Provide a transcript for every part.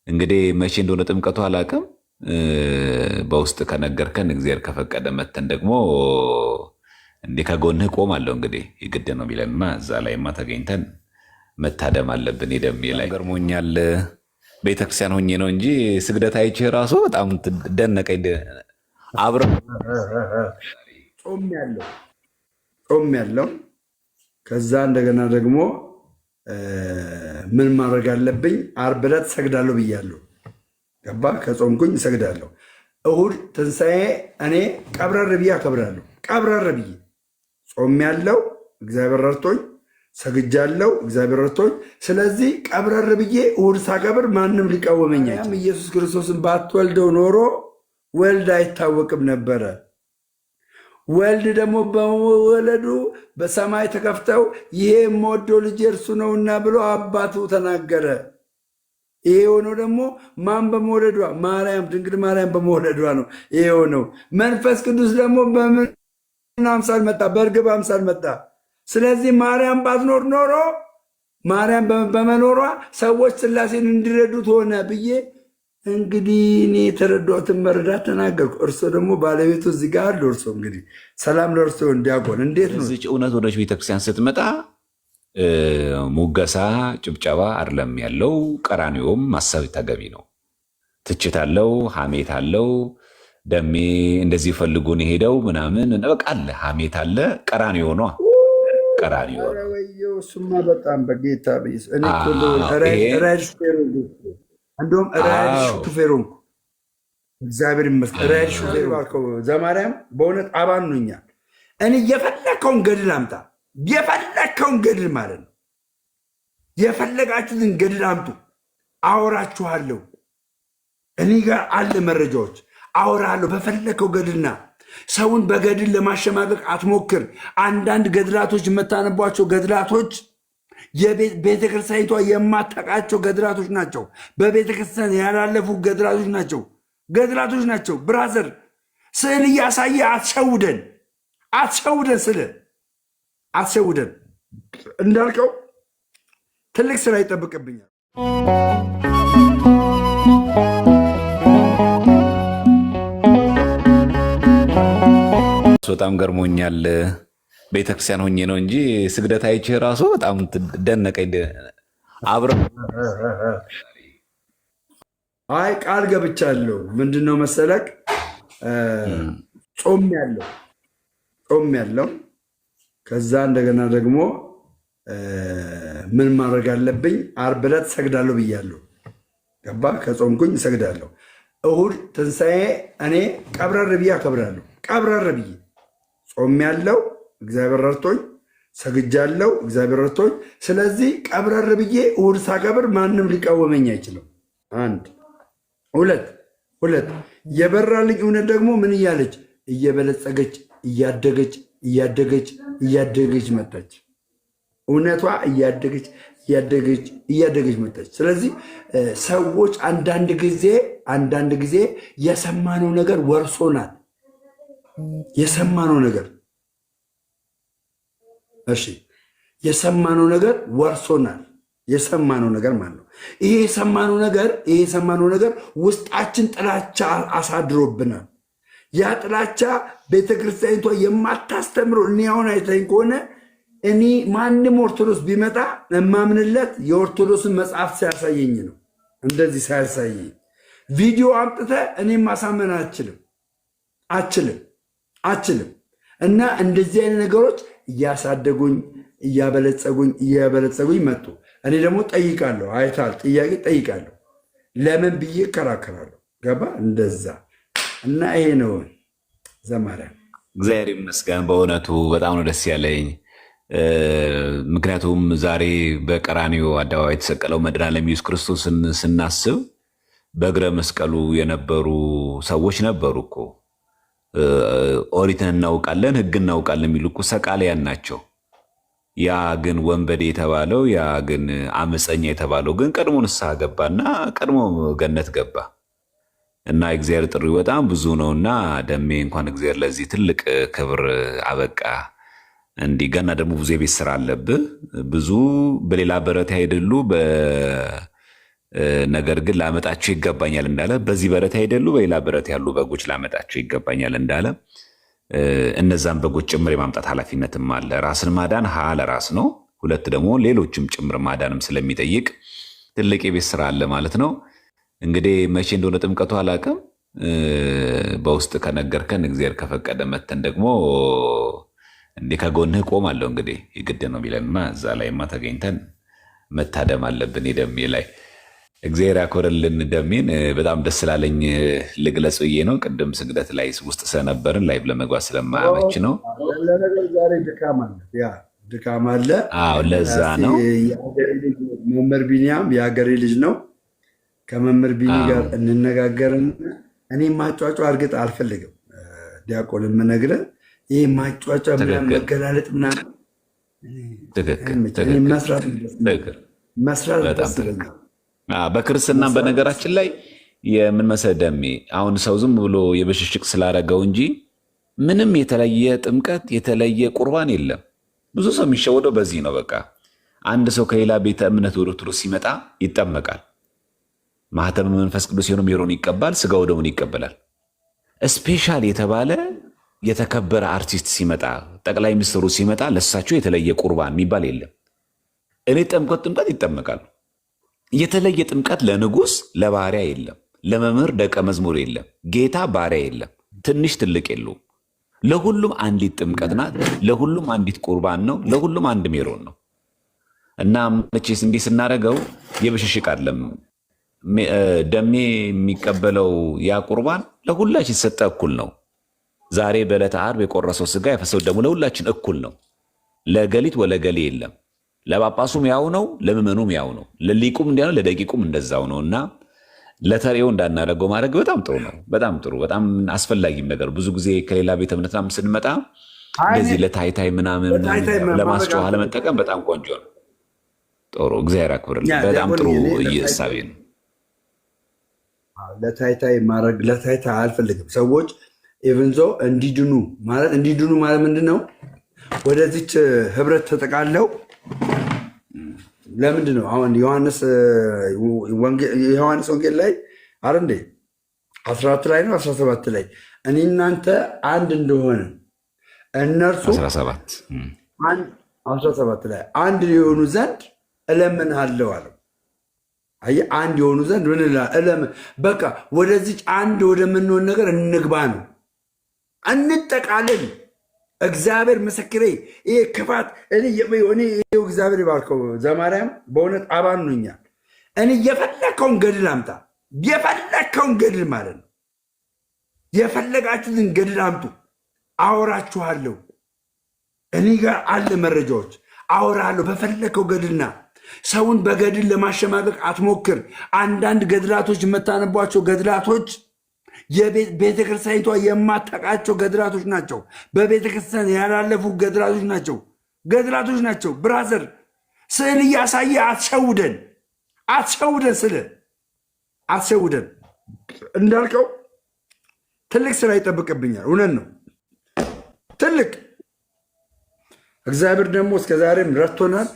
እንግዲህ መቼ እንደሆነ ጥምቀቱ አላውቅም። በውስጥ ከነገርከን እግዚአብሔር ከፈቀደ መተን ደግሞ እንዲህ ከጎንህ ቆማለሁ። እንግዲህ የግድ ነው የሚለንማ እዛ ላይማ ተገኝተን መታደም አለብን። ደሜ ላይ ገርሞኛል። ቤተክርስቲያን ሆኜ ነው እንጂ ስግደት አይቼህ ራሱ በጣም ደነቀኝ። አብረ ጾም ያለው ከዛ እንደገና ደግሞ ምን ማድረግ አለብኝ? ዓርብ ዕለት ሰግዳለሁ ብያለሁ። ገባ? ከጾምኩኝ እሰግዳለሁ። እሁድ ትንሣኤ እኔ ቀብረር ብዬ አከብራለሁ። ቀብረር ብዬ ጾም ያለው እግዚአብሔር ረድቶኝ ሰግጃለሁ፣ እግዚአብሔር ረድቶኝ። ስለዚህ ቀብረር ብዬ እሁድ ሳከብር ማንም ሊቃወመኝ አይችልም። ኢየሱስ ክርስቶስን ባትወልደው ኖሮ ወልድ አይታወቅም ነበረ። ወልድ ደግሞ በመወለዱ በሰማይ ተከፍተው ይሄ የምወደው ልጅ እርሱ ነውና ብሎ አባቱ ተናገረ። ይሄ የሆነው ደግሞ ማን በመወለዷ? ማርያም፣ ድንግል ማርያም በመወለዷ ነው ይሄ የሆነው። መንፈስ ቅዱስ ደግሞ በምን አምሳል መጣ? በእርግብ አምሳል መጣ። ስለዚህ ማርያም ባትኖር ኖሮ ማርያም በመኖሯ ሰዎች ሥላሴን እንዲረዱት ሆነ ብዬ እንግዲህ እኔ የተረዳሁትን መረዳት ተናገርኩ። እርሶ ደግሞ ባለቤቱ እዚህ ጋር አሉ። እርሶ እንግዲህ ሰላም ለእርሶ እንዲያቆን እንዴት ነው እዚች እውነት ወደች ቤተክርስቲያን ስትመጣ ሙገሳ ጭብጨባ አይደለም ያለው። ቀራኒዮም ማሰብ ተገቢ ነው። ትችት አለው፣ ሐሜት አለው። ደሜ እንደዚህ ፈልጉን የሄደው ምናምን በቃ አለ፣ ሐሜት አለ። ቀራኒዮ ነው ቀራኒዮ ነው። እሱማ በጣም በጌታ እንደውም ራይድ ሹፌር ሆንኩ። እግዚአብሔር ይመስገን። ራይድ ሹፌር ባልከው ዘማርያም በእውነት አባኑኛል። እኔ የፈለግከውን ገድል አምጣ፣ የፈለግከውን ገድል ማለት ነው። የፈለጋችሁትን ገድል አምጡ፣ አወራችኋለሁ። እኔ ጋር አለ መረጃዎች፣ አወራለሁ። በፈለግከው ገድልና ሰውን በገድል ለማሸማቀቅ አትሞክር። አንዳንድ ገድላቶች የምታነቧቸው ገድላቶች ቤተክርስቲያኒቷ የማታውቃቸው ገድላቶች ናቸው። በቤተክርስቲያን ያላለፉ ገድላቶች ናቸው። ብራዘር ስዕል እያሳየ አትሸውደን፣ አትሸውደን። እንዳልከው ትልቅ ስራ ይጠብቅብኛል። በጣም ገርሞኛል። ቤተክርስቲያን ሆኜ ነው እንጂ ስግደት አይቼህ ራሱ በጣም ደነቀኝ። አብረ ቃል ገብቻለሁ። ምንድነው መሰለክ ጾም ያለው ከዛ እንደገና ደግሞ ምን ማድረግ አለብኝ? ዓርብ ዕለት ሰግዳለሁ ብያለሁ። ገባ? ከጾምኩኝ እሰግዳለሁ። እሁድ ትንሣኤ እኔ ቀብረር ብዬ አከብራለሁ። ቀብረር ብዬ ጾም ያለው እግዚአብሔር ረድቶኝ ሰግጃለሁ፣ እግዚአብሔር ረድቶኝ። ስለዚህ ቀብረር ብዬ እሁድ ሳከብር ማንም ሊቃወመኝ አይችልም። አንድ ሁለት የበራልኝ እውነት ደግሞ ምን እያለች እየበለጸገች እያደገች መጣች። እውነቷ እያደገች መጣች። ስለዚህ ሰዎች አንዳንድ ጊዜ የሰማነው ነገር ወርሶናል። የሰማነው ነገር ወርሶናል። የሰማነው ነገር ማለት ነው። ይሄ የሰማነው ነገር ውስጣችን ጥላቻ አሳድሮብናል። ያ ጥላቻ ቤተክርስቲያኒቷ የማታስተምረው እኔ አሁን አይተኝ ከሆነ እኔ ማንም ኦርቶዶክስ ቢመጣ የማምንለት የኦርቶዶክስን መጽሐፍ ሲያሳየኝ ነው። እንደዚህ ሳያሳየኝ ቪዲዮ አምጥተህ እኔም ማሳመን አችልም። እና እንደዚህ አይነት ነገሮች እያሳደጉኝ እያበለጸጉኝ መጡ። እኔ ደግሞ ጠይቃለሁ። አይታል ጥያቄ ጠይቃለሁ። ለምን ብዬ እከራከራለሁ። ገባ? እንደዛ እና ይሄ ነው ዘማርያም። እግዚአብሔር ይመስገን። በእውነቱ በጣም ነው ደስ ያለኝ። ምክንያቱም ዛሬ በቀራንዮ አደባባይ የተሰቀለው መድኃኔዓለም ኢየሱስ ክርስቶስን ስናስብ በእግረ መስቀሉ የነበሩ ሰዎች ነበሩ እኮ። ኦሪትን እናውቃለን፣ ሕግ እናውቃለን የሚሉ እኮ ሰቃልያን ናቸው። ያ ግን ወንበዴ የተባለው ያ ግን አመፀኛ የተባለው ግን ቀድሞ ንስሐ ገባና ቀድሞ ገነት ገባ እና እግዚአብሔር ጥሪ በጣም ብዙ ነውና ደሜ እንኳን እግዚአብሔር ለዚህ ትልቅ ክብር አበቃ። እንዲህ ገና ደግሞ ብዙ የቤት ስራ አለብህ። ብዙ በሌላ በረት አይደሉ ነገር ግን ላመጣቸው ይገባኛል እንዳለ በዚህ በረት አይደሉ በሌላ በረት ያሉ በጎች ላመጣቸው ይገባኛል እንዳለ እነዛን በጎች ጭምር የማምጣት ኃላፊነትም አለ። ራስን ማዳን ለራስ ነው። ሁለት ደግሞ ሌሎችም ጭምር ማዳንም ስለሚጠይቅ ትልቅ የቤት ስራ አለ ማለት ነው። እንግዲህ መቼ እንደሆነ ጥምቀቱ አላውቅም። በውስጥ ከነገርከን እግዚአብሔር ከፈቀደ መተን ደግሞ እንዲህ ከጎንህ ቆማለሁ። እንግዲህ የግድ ነው ቢለንማ እዛ ላይማ ተገኝተን መታደም አለብን። የደሜ ላይ እግዚአብሔር ያኮረልን። ደሜን በጣም ደስ ስላለኝ ልግለጽ ብዬ ነው። ቅድም ስግደት ላይ ውስጥ ስለነበርን ላይቭ ለመግባት ስለማያመች ነው። ዛሬ ድካም አለ። ለዛ ነው። መምህር ቢኒያም የሀገሬ ልጅ ነው። ከመምህር ቢኒ ጋር እንነጋገርን። እኔ ማጫጫ እርግጥ አልፈልግም። ዲያቆን የምነግርህ ይህ ማጫጫ መገላለጥ ምናምን መስራት በክርስትና በነገራችን ላይ የምን መሰለህ ደሜ፣ አሁን ሰው ዝም ብሎ የብሽሽቅ ስላደረገው እንጂ ምንም የተለየ ጥምቀት የተለየ ቁርባን የለም። ብዙ ሰው የሚሸወደው በዚህ ነው። በቃ አንድ ሰው ከሌላ ቤተ እምነት ወደ ኦርቶዶክስ ሲመጣ ይጠመቃል። ማህተም መንፈስ ቅዱስ የሆነ ሜሮን ይቀባል፣ ስጋው ደሙን ይቀበላል። ስፔሻል የተባለ የተከበረ አርቲስት ሲመጣ፣ ጠቅላይ ሚኒስትሩ ሲመጣ ለሳቸው የተለየ ቁርባን የሚባል የለም። እኔ ጥምቀት ይጠመቃሉ። የተለየ ጥምቀት ለንጉስ ለባሪያ የለም፣ ለመምህር ደቀ መዝሙር የለም፣ ጌታ ባሪያ የለም፣ ትንሽ ትልቅ የለውም። ለሁሉም አንዲት ጥምቀት ናት። ለሁሉም አንዲት ቁርባን ነው። ለሁሉም አንድ ሜሮን ነው እና መቼስ እንዲህ ስናደርገው የብሽሽቅ አይደለም። ደሜ የሚቀበለው ያ ቁርባን ለሁላችን ሲሰጠ እኩል ነው። ዛሬ በዕለተ ዓርብ የቆረሰው ስጋ የፈሰው ደግሞ ለሁላችን እኩል ነው። ለገሊት ወለገሌ የለም። ለጳጳሱም ያው ነው፣ ለምዕመኑም ያው ነው፣ ለሊቁም እንዲያ ነው፣ ለደቂቁም እንደዛው ነው እና ለተሬው እንዳናደርገው ማድረግ በጣም ጥሩ ነው። በጣም ጥሩ፣ በጣም አስፈላጊም ነገር። ብዙ ጊዜ ከሌላ ቤተ እምነት ስንመጣ እንደዚህ ለታይታይ ምናምን ለማስጨዋ ለመጠቀም በጣም ቆንጆ ነው። ጥሩ፣ እግዚአብሔር ያክብርልን። በጣም ጥሩ እሳቤ ነው። ለታይታይ ማድረግ ለታይታይ አልፈልግም። ሰዎች ኢቨንዞ እንዲድኑ ማለት ምንድን ነው? ወደዚች ህብረት ተጠቃለው ለምንድን ነው አሁን የዮሐንስ ወንጌል ላይ አረ እንዴ 14 ላይ ነው 17 ላይ እኔ እናንተ አንድ እንደሆነ እነርሱ 17 ላይ አንድ የሆኑ ዘንድ እለምንሃለሁ አለው። አየህ፣ አንድ የሆኑ ዘንድ ምን በቃ ወደዚች አንድ ወደምንሆን ነገር እንግባ ነው፣ እንጠቃለን። እግዚአብሔር ምስክሬ፣ ይሄ ክፋት እኔ እግዚአብሔር ይባርከው ዘማርያም በእውነት አባኑኛል። እኔ የፈለግከውን ገድል አምጣ፣ የፈለግከውን ገድል ማለት ነው፣ የፈለጋችሁትን ገድል አምጡ፣ አወራችኋለሁ። እኔ ጋር አለ መረጃዎች፣ አወራለሁ። በፈለግከው ገድልና ሰውን በገድል ለማሸማቀቅ አትሞክር። አንዳንድ ገድላቶች የምታነቧቸው ገድላቶች የቤተክርስቲያኒቷ የማታውቃቸው ገድላቶች ናቸው። በቤተክርስቲያን ያላለፉ ገድላቶች ናቸው። ብራዘር፣ ስዕል እያሳየ አትሸውደን፣ ስለ አትሸውደን። እንዳልከው ትልቅ ስራ ይጠብቅብኛል። እውነት ነው፣ ትልቅ እግዚአብሔር ደግሞ እስከዛሬም ረድቶናል።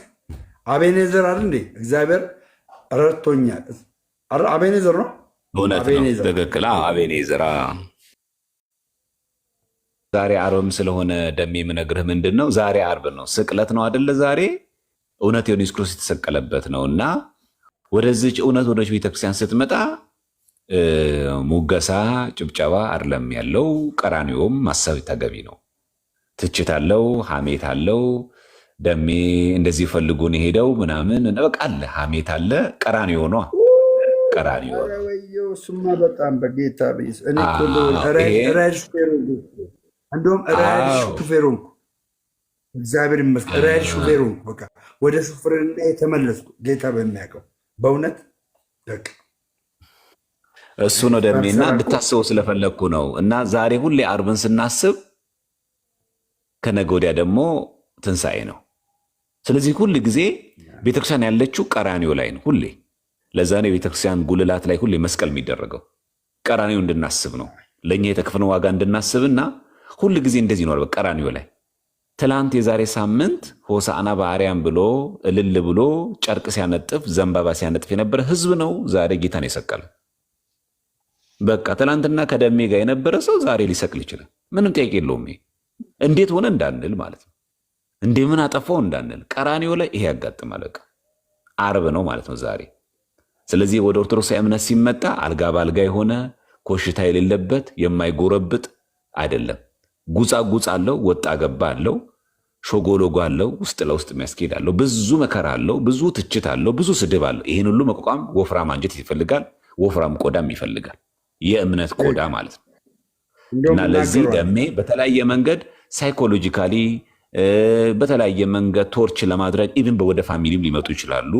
አቤኔዘር አለ እንዴ? እግዚአብሔር ረድቶኛል። አቤኔዘር ነው። እውነት ነው። ትክክል። አቤኔዘር። ዛሬ ዓርብም ስለሆነ ደሜ የምነግርህ ምንድን ነው፣ ዛሬ ዓርብ ነው፣ ስቅለት ነው አደለ? ዛሬ እውነት የሆነ ኢየሱስ ክርስቶስ የተሰቀለበት ነው እና ወደዚች እውነት ወደች ቤተክርስቲያን ስትመጣ ሙገሳ፣ ጭብጨባ አይደለም ያለው፣ ቀራንዮም ማሰብ ተገቢ ነው። ትችት አለው፣ ሐሜት አለው። ደሜ እንደዚህ ፈልጉን የሄደው ምናምን በቃ አለ፣ ሐሜት አለ። ቀራንዮ ነው፣ ቀራንዮ እሱማ በጣም በጌታ እንደውም ራይድ ሹፌር ሆንኩ። እግዚአብሔር ይመስገን ራይድ ሹፌር ሆንኩ። በቃ ወደ ሹፍርና የተመለስኩ ጌታ በሚያውቀው በእውነት በቃ እሱ ነው ደሜና እንድታስበው ስለፈለግኩ ነው። እና ዛሬ ሁሌ ዓርብን ስናስብ ከነገ ወዲያ ደግሞ ትንሣኤ ነው። ስለዚህ ሁል ጊዜ ቤተክርስቲያን ያለችው ቀራንዮ ላይ ነው ሁሌ። ለዛ ነው የቤተክርስቲያን ጉልላት ላይ ሁሌ መስቀል የሚደረገው፣ ቀራንዮ እንድናስብ ነው። ለእኛ የተከፈለውን ዋጋ እንድናስብና ሁል ጊዜ እንደዚህ ነው ቀራንዮ ላይ ትላንት የዛሬ ሳምንት ሆሳዕና በአርያም ብሎ እልል ብሎ ጨርቅ ሲያነጥፍ ዘንባባ ሲያነጥፍ የነበረ ህዝብ ነው ዛሬ ጌታን የሰቀለ። በቃ ትላንትና ከደሜ ጋር የነበረ ሰው ዛሬ ሊሰቅል ይችላል። ምንም ጥያቄ የለውም። እንዴት ሆነ እንዳንል ማለት ነው። እንዴ ምን አጠፋው እንዳንል ቀራንዮ ላይ ይሄ ያጋጥማል። በቃ አርብ ነው ማለት ነው ዛሬ። ስለዚህ ወደ ኦርቶዶክስ እምነት ሲመጣ አልጋ ባልጋ የሆነ ኮሽታ የሌለበት የማይጎረብጥ አይደለም። ጉጻጉጽ አለው፣ ወጣ ገባ አለው፣ ሾጎሎጎ አለው፣ ውስጥ ለውስጥ የሚያስኬድ አለው፣ ብዙ መከራ አለው፣ ብዙ ትችት አለው፣ ብዙ ስድብ አለው። ይህን ሁሉ መቋቋም ወፍራም አንጀት ይፈልጋል፣ ወፍራም ቆዳም ይፈልጋል። የእምነት ቆዳ ማለት ነው። እና ለዚህ ደሜ በተለያየ መንገድ ሳይኮሎጂካሊ በተለያየ መንገድ ቶርች ለማድረግ ኢቭን ወደ ፋሚሊም ሊመጡ ይችላሉ።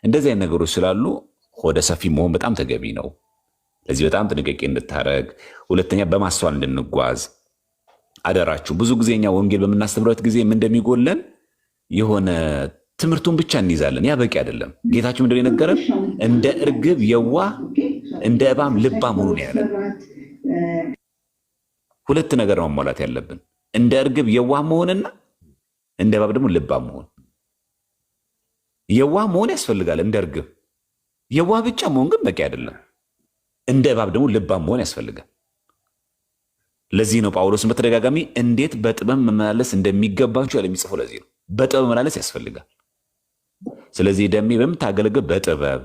እንደዚህ አይነት ነገሮች ስላሉ ሆደ ሰፊ መሆን በጣም ተገቢ ነው። ለዚህ በጣም ጥንቃቄ እንድታረግ፣ ሁለተኛ በማስተዋል እንድንጓዝ አደራችሁ። ብዙ ጊዜ እኛ ወንጌል በምናስተምርበት ጊዜ ምን እንደሚጎለን የሆነ ትምህርቱን ብቻ እንይዛለን። ያ በቂ አይደለም። ጌታችን ምንድን የነገረን እንደ እርግብ የዋህ እንደ እባብ ልባም ሁኑ ያለን። ሁለት ነገር ነው መሟላት ያለብን፣ እንደ እርግብ የዋህ መሆንና እንደ እባብ ደግሞ ልባም መሆን። የዋህ መሆን ያስፈልጋል። እንደ እርግብ የዋህ ብቻ መሆን ግን በቂ አይደለም። እንደ እባብ ደግሞ ልባም መሆን ያስፈልጋል። ለዚህ ነው ጳውሎስን በተደጋጋሚ እንዴት በጥበብ መመላለስ እንደሚገባችሁ የሚጽፈው። ለዚህ ነው በጥበብ መመላለስ ያስፈልጋል። ስለዚህ ደሜ በምታገለግል በጥበብ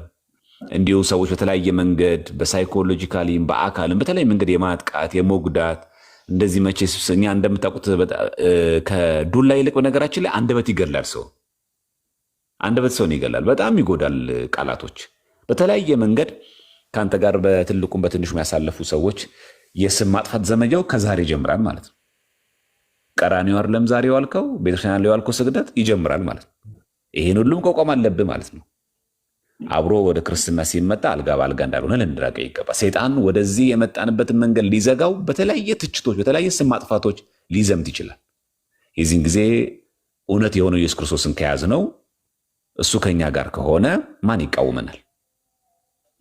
እንዲሁ ሰዎች በተለያየ መንገድ በሳይኮሎጂካሊም በአካልም በተለያየ መንገድ የማጥቃት የመጉዳት እንደዚህ መቼስ እኛ እንደምታውቁት ከዱላ ይልቅ በነገራችን ላይ አንደበት ይገላል። አንደበት ሰውን ይገላል፣ በጣም ይጎዳል። ቃላቶች በተለያየ መንገድ ከአንተ ጋር በትልቁም በትንሹ የሚያሳለፉ ሰዎች የስም ማጥፋት ዘመቻው ከዛሬ ይጀምራል ማለት ነው። ቀራንዮ አይደለም ዛሬ ዋልከው ቤተክርስቲያን ላይ ዋልከው ስግደት ይጀምራል ማለት ነው። ይሄን ሁሉም መቋቋም አለብህ ማለት ነው። አብሮ ወደ ክርስትና ሲመጣ አልጋ በአልጋ እንዳልሆነ ልንራቀ ይገባ። ሰይጣን ወደዚህ የመጣንበትን መንገድ ሊዘጋው በተለያየ ትችቶች፣ በተለያየ ስም ማጥፋቶች ሊዘምት ይችላል። የዚህን ጊዜ እውነት የሆነው ኢየሱስ ክርስቶስን ከያዝ ነው እሱ ከኛ ጋር ከሆነ ማን ይቃወመናል?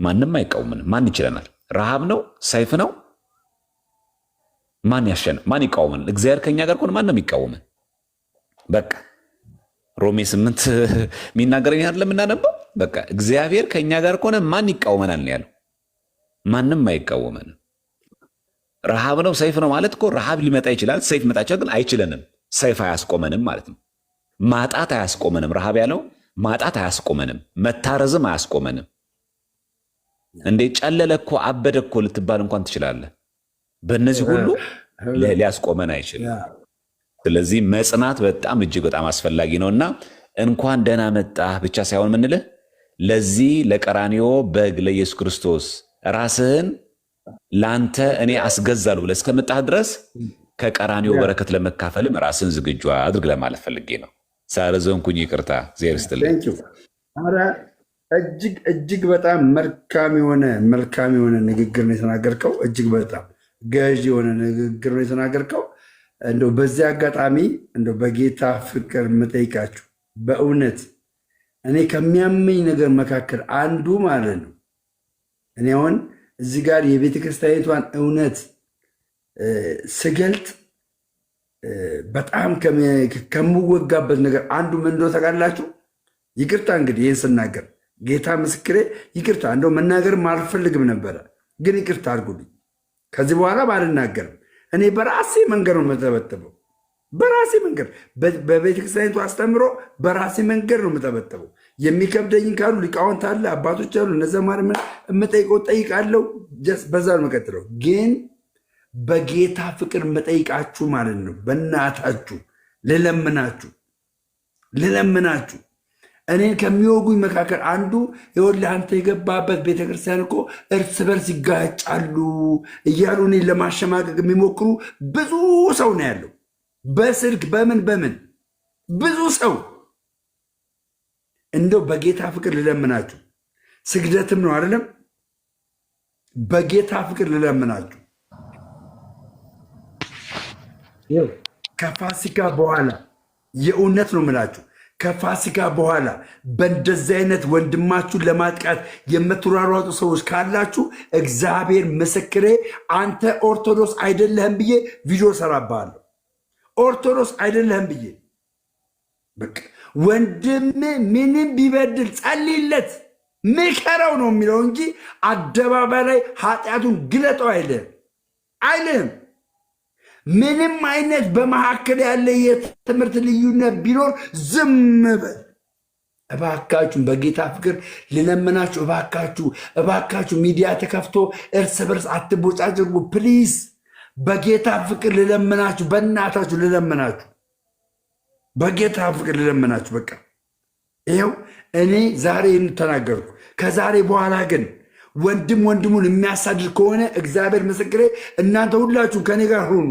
ማንም አይቃወመንም። ማን ይችለናል? ረሃብ ነው? ሰይፍ ነው? ማን ያሸነፍ? ማን ይቃወመን? እግዚአብሔር ከኛ ጋር ከሆነ ማንም ይቃወመን? በቃ ሮሜ 8 የሚናገረኝ አይደለም የምናነበው። በቃ እግዚአብሔር ከኛ ጋር ከሆነ ማን ይቃወመናል ነው ያለው። ማንም አይቃወመንም። ረሃብ ነው ሰይፍ ነው ማለት እኮ ረሃብ ሊመጣ ይችላል፣ ሰይፍ ሊመጣ ይችላል፣ ግን አይችለንም። ሰይፍ አያስቆመንም ማለት ነው። ማጣት አያስቆመንም። ረሃብ ያለው ማጣት አያስቆመንም፣ መታረዝም አያስቆመንም። እንዴ ጨለለ እኮ አበደ እኮ ልትባል እንኳን ትችላለህ። በእነዚህ ሁሉ ሊያስቆመን አይችልም። ስለዚህ መጽናት በጣም እጅግ በጣም አስፈላጊ ነውና እንኳን ደህና መጣህ ብቻ ሳይሆን ምንልህ ለዚህ ለቀራንዮ በግ ለኢየሱስ ክርስቶስ ራስህን ለአንተ እኔ አስገዛለሁ ብለህ እስከመጣህ ድረስ ከቀራንዮ በረከት ለመካፈልም ራስህን ዝግጁ አድርግ ለማለት ፈልጌ ነው። ሳረዘንኩኝ ይቅርታ። ዜር ስትልኝ እጅግ በጣም መልካም የሆነ ንግግር ነው የተናገርከው። እጅግ በጣም ገዥ የሆነ ንግግር ነው የተናገርከው። እንደው በዚህ አጋጣሚ እንደው በጌታ ፍቅር የምጠይቃችሁ በእውነት እኔ ከሚያመኝ ነገር መካከል አንዱ ማለት ነው እኔ አሁን እዚህ ጋር የቤተ ክርስቲያኒቷን እውነት ስገልጥ በጣም ከምወጋበት ነገር አንዱ ምን እንደው ታውቃላችሁ? ይቅርታ እንግዲህ ይህን ስናገር ጌታ ምስክሬ ይቅርታ፣ እንደው መናገርም አልፈልግም ነበረ፣ ግን ይቅርታ አድርጉልኝ። ከዚህ በኋላ አልናገርም። እኔ በራሴ መንገድ ነው የምጠበጠበው። በራሴ መንገድ በቤተክርስቲያኒቱ አስተምሮ በራሴ መንገድ ነው የምጠበጠበው። የሚከብደኝ ካሉ ሊቃውንት አለ፣ አባቶች አሉ፣ እነዚ ማር የምጠይቀው ጠይቃለሁ። በዛ ነው የምቀጥለው። ግን በጌታ ፍቅር የምጠይቃችሁ ማለት ነው በእናታችሁ ልለምናችሁ እኔን ከሚወጉኝ መካከል አንዱ ይኸውልህ አንተ የገባበት ቤተክርስቲያን እኮ እርስ በርስ ይጋጫሉ እያሉ እኔን ለማሸማቀቅ የሚሞክሩ ብዙ ሰው ነው ያለው። በስልክ በምን ብዙ ሰው። እንደው በጌታ ፍቅር ልለምናችሁ፣ ስግደትም ነው አይደለም፣ በጌታ ፍቅር ልለምናችሁ ከፋሲካ በኋላ የእውነት ነው የምላችሁ ከፋሲካ በኋላ በእንደዚህ አይነት ወንድማችሁን ለማጥቃት የምትሯሯጡ ሰዎች ካላችሁ እግዚአብሔር ምስክሬ፣ አንተ ኦርቶዶክስ አይደለህም ብዬ ቪዲዮ ሰራብሃለሁ። ኦርቶዶክስ አይደለህም ብዬ በቃ ወንድም ምንም ቢበድል ጸልይለት ምከረው ነው የሚለው እንጂ አደባባይ ላይ ኃጢአቱን ግለጠው አይልህም። ምንም አይነት በመካከል ያለ የትምህርት ልዩነት ቢኖር ዝም በል። እባካችሁን በጌታ ፍቅር ልለምናችሁ፣ እባካችሁ ሚዲያ ተከፍቶ እርስ በርስ አትቦጫጭርጉ ፕሊዝ። በጌታ ፍቅር ልለምናችሁ፣ በእናታችሁ ልለምናችሁ፣ በጌታ ፍቅር ልለምናችሁ። በቃ ይኸው እኔ ዛሬ ተናገርኩ። ከዛሬ በኋላ ግን ወንድም ወንድሙን የሚያሳድድ ከሆነ እግዚአብሔር ምስክሬ፣ እናንተ ሁላችሁ ከኔ ጋር ሆኑ።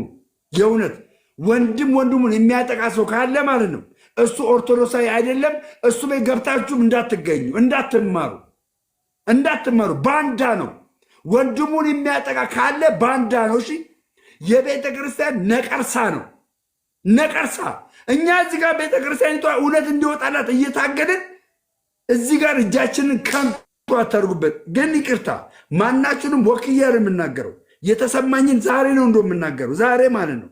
የእውነት ወንድም ወንድሙን የሚያጠቃ ሰው ካለ ማለት ነው እሱ ኦርቶዶክሳዊ አይደለም። እሱ ላይ ገብታችሁም እንዳትገኙ፣ እንዳትማሩ። ባንዳ ነው። ወንድሙን የሚያጠቃ ካለ ባንዳ ነው። እሺ፣ የቤተ ክርስቲያን ነቀርሳ ነው። ነቀርሳ። እኛ እዚህ ጋር ቤተ ክርስቲያኒቷ እውነት እንዲወጣላት እየታገድን እዚህ ጋር እጃችንን ከንቱ አታርጉበት። ግን ይቅርታ፣ ማናችንም ወክያ ነው የምናገረው። የተሰማኝን ዛሬ ነው እንደ የምናገረው፣ ዛሬ ማለት ነው።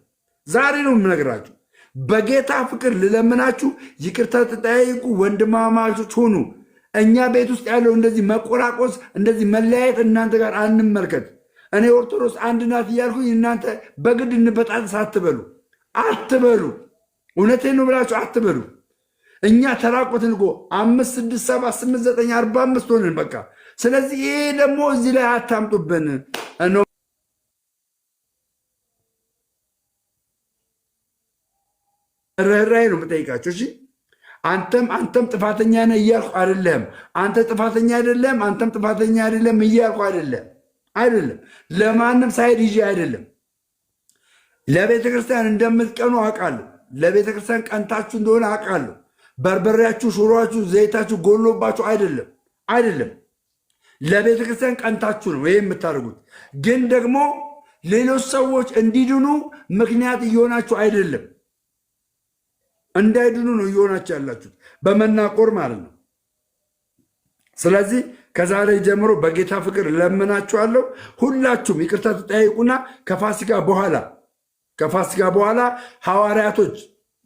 ዛሬ ነው የምነግራችሁ። በጌታ ፍቅር ልለምናችሁ፣ ይቅርታ ተጠያይቁ፣ ወንድማማቾች ሁኑ። እኛ ቤት ውስጥ ያለው እንደዚህ መቆራቆስ፣ እንደዚህ መለያየት እናንተ ጋር አንመልከት። እኔ ኦርቶዶክስ አንድ ናት እያልኩኝ እናንተ በግድ እንበጣጥስ አትበሉ። እውነቴን ነው ብላችሁ አትበሉ። እኛ ተራቆትን እኮ 5 6 7 8 9 45 ሆንን በቃ። ስለዚህ ይሄ ደግሞ እዚህ ላይ አታምጡብን። ርኅራኄ ነው የምጠይቃቸው። እሺ፣ አንተም ጥፋተኛ ነህ እያልኩ አይደለም። አንተ ጥፋተኛ አይደለም፣ አንተም ጥፋተኛ አይደለም እያልኩ አይደለም። ለማንም ሳይድ ይዤ አይደለም። ለቤተ ክርስቲያን እንደምትቀኑ አውቃለሁ። ለቤተ ክርስቲያን ቀንታችሁ እንደሆነ አውቃለሁ። በርበሬያችሁ፣ ሽሮችሁ፣ ዘይታችሁ ጎሎባችሁ አይደለም። ለቤተ ክርስቲያን ቀንታችሁ ነው ይህ የምታደርጉት። ግን ደግሞ ሌሎች ሰዎች እንዲድኑ ምክንያት እየሆናችሁ አይደለም። እንዳይድኑ ነው እየሆናችሁ ያላችሁት፣ በመናቆር ማለት ነው። ስለዚህ ከዛሬ ጀምሮ በጌታ ፍቅር ለምናችኋለሁ። ሁላችሁም ይቅርታ ተጠያይቁና ከፋሲካ በኋላ ሐዋርያቶች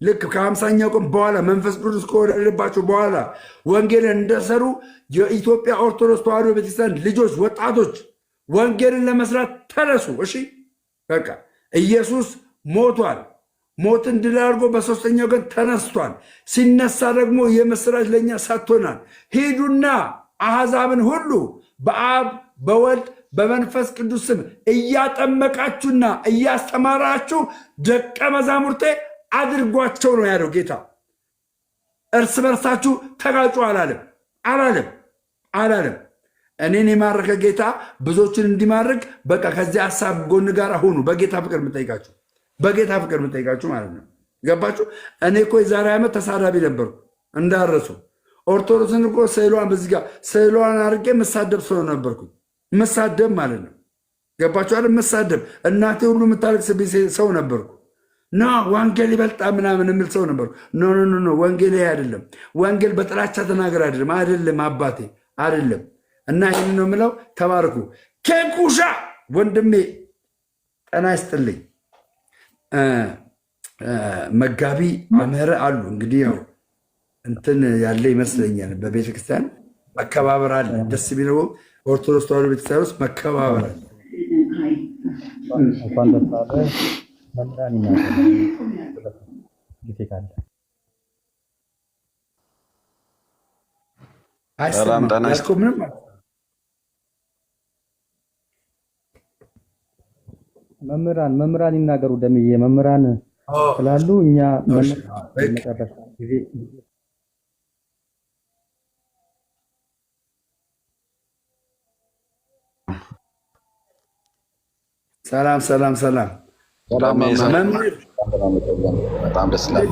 ልክ ከ50ኛው ቀን በኋላ መንፈስ ቅዱስ ከወረደባቸው በኋላ ወንጌልን እንደሰሩ የኢትዮጵያ ኦርቶዶክስ ተዋሕዶ ቤተክርስቲያን ልጆች፣ ወጣቶች ወንጌልን ለመስራት ተነሱ። እሺ፣ በቃ ኢየሱስ ሞቷል። ሞትን ድል አድርጎ በሦስተኛው ቀን ተነስቷል። ሲነሳ ደግሞ የምስራች ለእኛ ሰጥቶናል። ሂዱና አሕዛብን ሁሉ በአብ በወልድ በመንፈስ ቅዱስ ስም እያጠመቃችሁና እያስተማራችሁ ደቀ መዛሙርቴ አድርጓቸው ነው ያለው ጌታ። እርስ በርሳችሁ ተጋጩ አላለም። እኔን የማረከ ጌታ ብዙዎችን እንዲማርክ በቃ ከዚህ ሀሳብ ጎን ጋር ሁኑ። በጌታ ፍቅር የምጠይቃችሁ ማለት ነው። ገባችሁ? እኔ እኮ የዛሬ ዓመት ተሳዳቢ ነበርኩ እንዳረሱ። ኦርቶዶክስን እኮ ስዕሏን በዚህ ጋር ስዕሏን አድርጌ መሳደብ ሰው ነበርኩ። መሳደብ ማለት ነው። ገባችሁ አይደል? መሳደብ እናቴ ሁሉ የምታለቅስ ሰው ነበርኩ። ና ወንጌል ይበልጣ ምናምን የምል ሰው ነበርኩ። ኖ ወንጌል ይሄ አይደለም። ወንጌል በጥላቻ ተናገር አይደለም አባቴ አይደለም። እና ይህን ነው የምለው። ተባርኩ። ኬኩሻ ወንድሜ ጤና ይስጥልኝ። መጋቢ መምህር አሉ እንግዲህ ያው እንትን ያለ ይመስለኛል። በቤተክርስቲያን መከባበር አለ። ደስ ቢለው ኦርቶዶክስ ተዋሕዶ ቤተክርስቲያን ውስጥ መከባበር አለ። መምህራን ይናገሩ። ደምዬ መምህራን ስላሉ እኛ መጨረሻ ጊዜ ሰላም በጣም ደስ ይላል።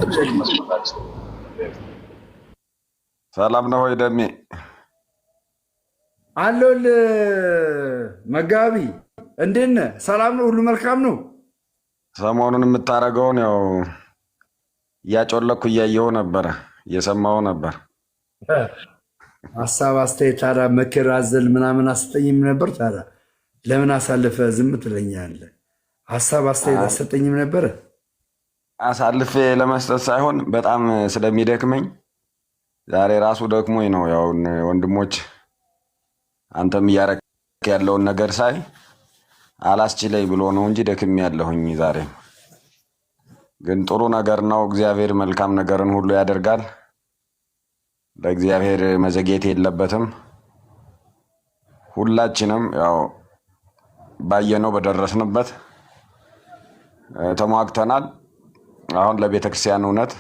ሰላም ነው ወይ ደሜ? አለሁልህ መጋቢ፣ እንዴት ነህ? ሰላም ነው? ሁሉ መልካም ነው? ሰሞኑን የምታደርገውን ያው እያጮለኩ እያየሁ ነበረ፣ እየሰማሁ ነበር። ሀሳብ አስተያየት፣ ታዲያ ምክር አዘል ምናምን አሰጠኝም ነበር። ታዲያ ለምን አሳልፈህ ዝም ትለኛለህ? ሀሳብ አስተያየት አሰጠኝም ነበረ። አሳልፌ ለመስጠት ሳይሆን በጣም ስለሚደክመኝ ዛሬ ራሱ ደክሞኝ ነው። ያው ወንድሞች አንተም እያረክ ያለውን ነገር ሳይ አላስችለኝ ብሎ ነው እንጂ ደክሜ ያለሁኝ ዛሬ። ግን ጥሩ ነገር ነው። እግዚአብሔር መልካም ነገርን ሁሉ ያደርጋል። ለእግዚአብሔር መዘግየት የለበትም። ሁላችንም ያው ባየነው በደረስንበት ተሟግተናል። አሁን ለቤተ ክርስቲያን እውነት፣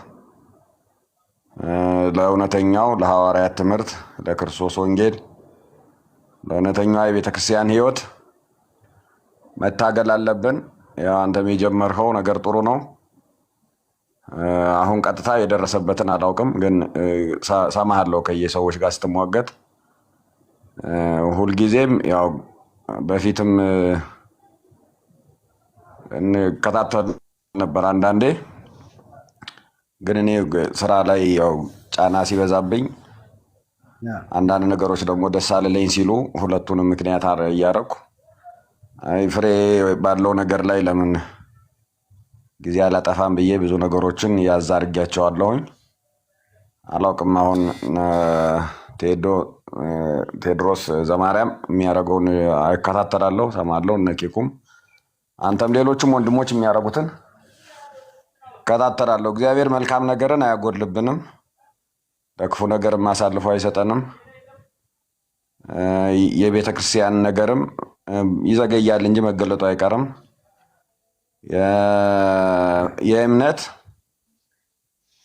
ለእውነተኛው ለሐዋርያት ትምህርት፣ ለክርስቶስ ወንጌል፣ ለእውነተኛው የቤተ ክርስቲያን ሕይወት መታገል አለብን። ያው አንተም የጀመርኸው ነገር ጥሩ ነው። አሁን ቀጥታ የደረሰበትን አላውቅም፣ ግን ሰማሃለሁ ከየሰዎች ጋር ስትሟገት። ሁልጊዜም ያው በፊትም እንከታተል ነበር አንዳንዴ፣ ግን እኔ ስራ ላይ ያው ጫና ሲበዛብኝ አንዳንድ ነገሮች ደግሞ ደስ አልለኝ ሲሉ ሁለቱንም ምክንያት እያደረኩ ፍሬ ባለው ነገር ላይ ለምን ጊዜ አላጠፋም ብዬ ብዙ ነገሮችን ያዝ አድርጌያቸዋለሁኝ። አላውቅም አሁን ቴዎድሮስ ዘማርያም የሚያደርገውን እከታተላለሁ፣ ሰማለሁ። እነ ኬኩም አንተም ሌሎችም ወንድሞች የሚያደርጉትን እከታተላለሁ። እግዚአብሔር መልካም ነገርን አያጎድልብንም፣ ለክፉ ነገርም አሳልፎ አይሰጠንም። የቤተ ክርስቲያን ነገርም ይዘገያል እንጂ መገለጡ አይቀርም። የእምነት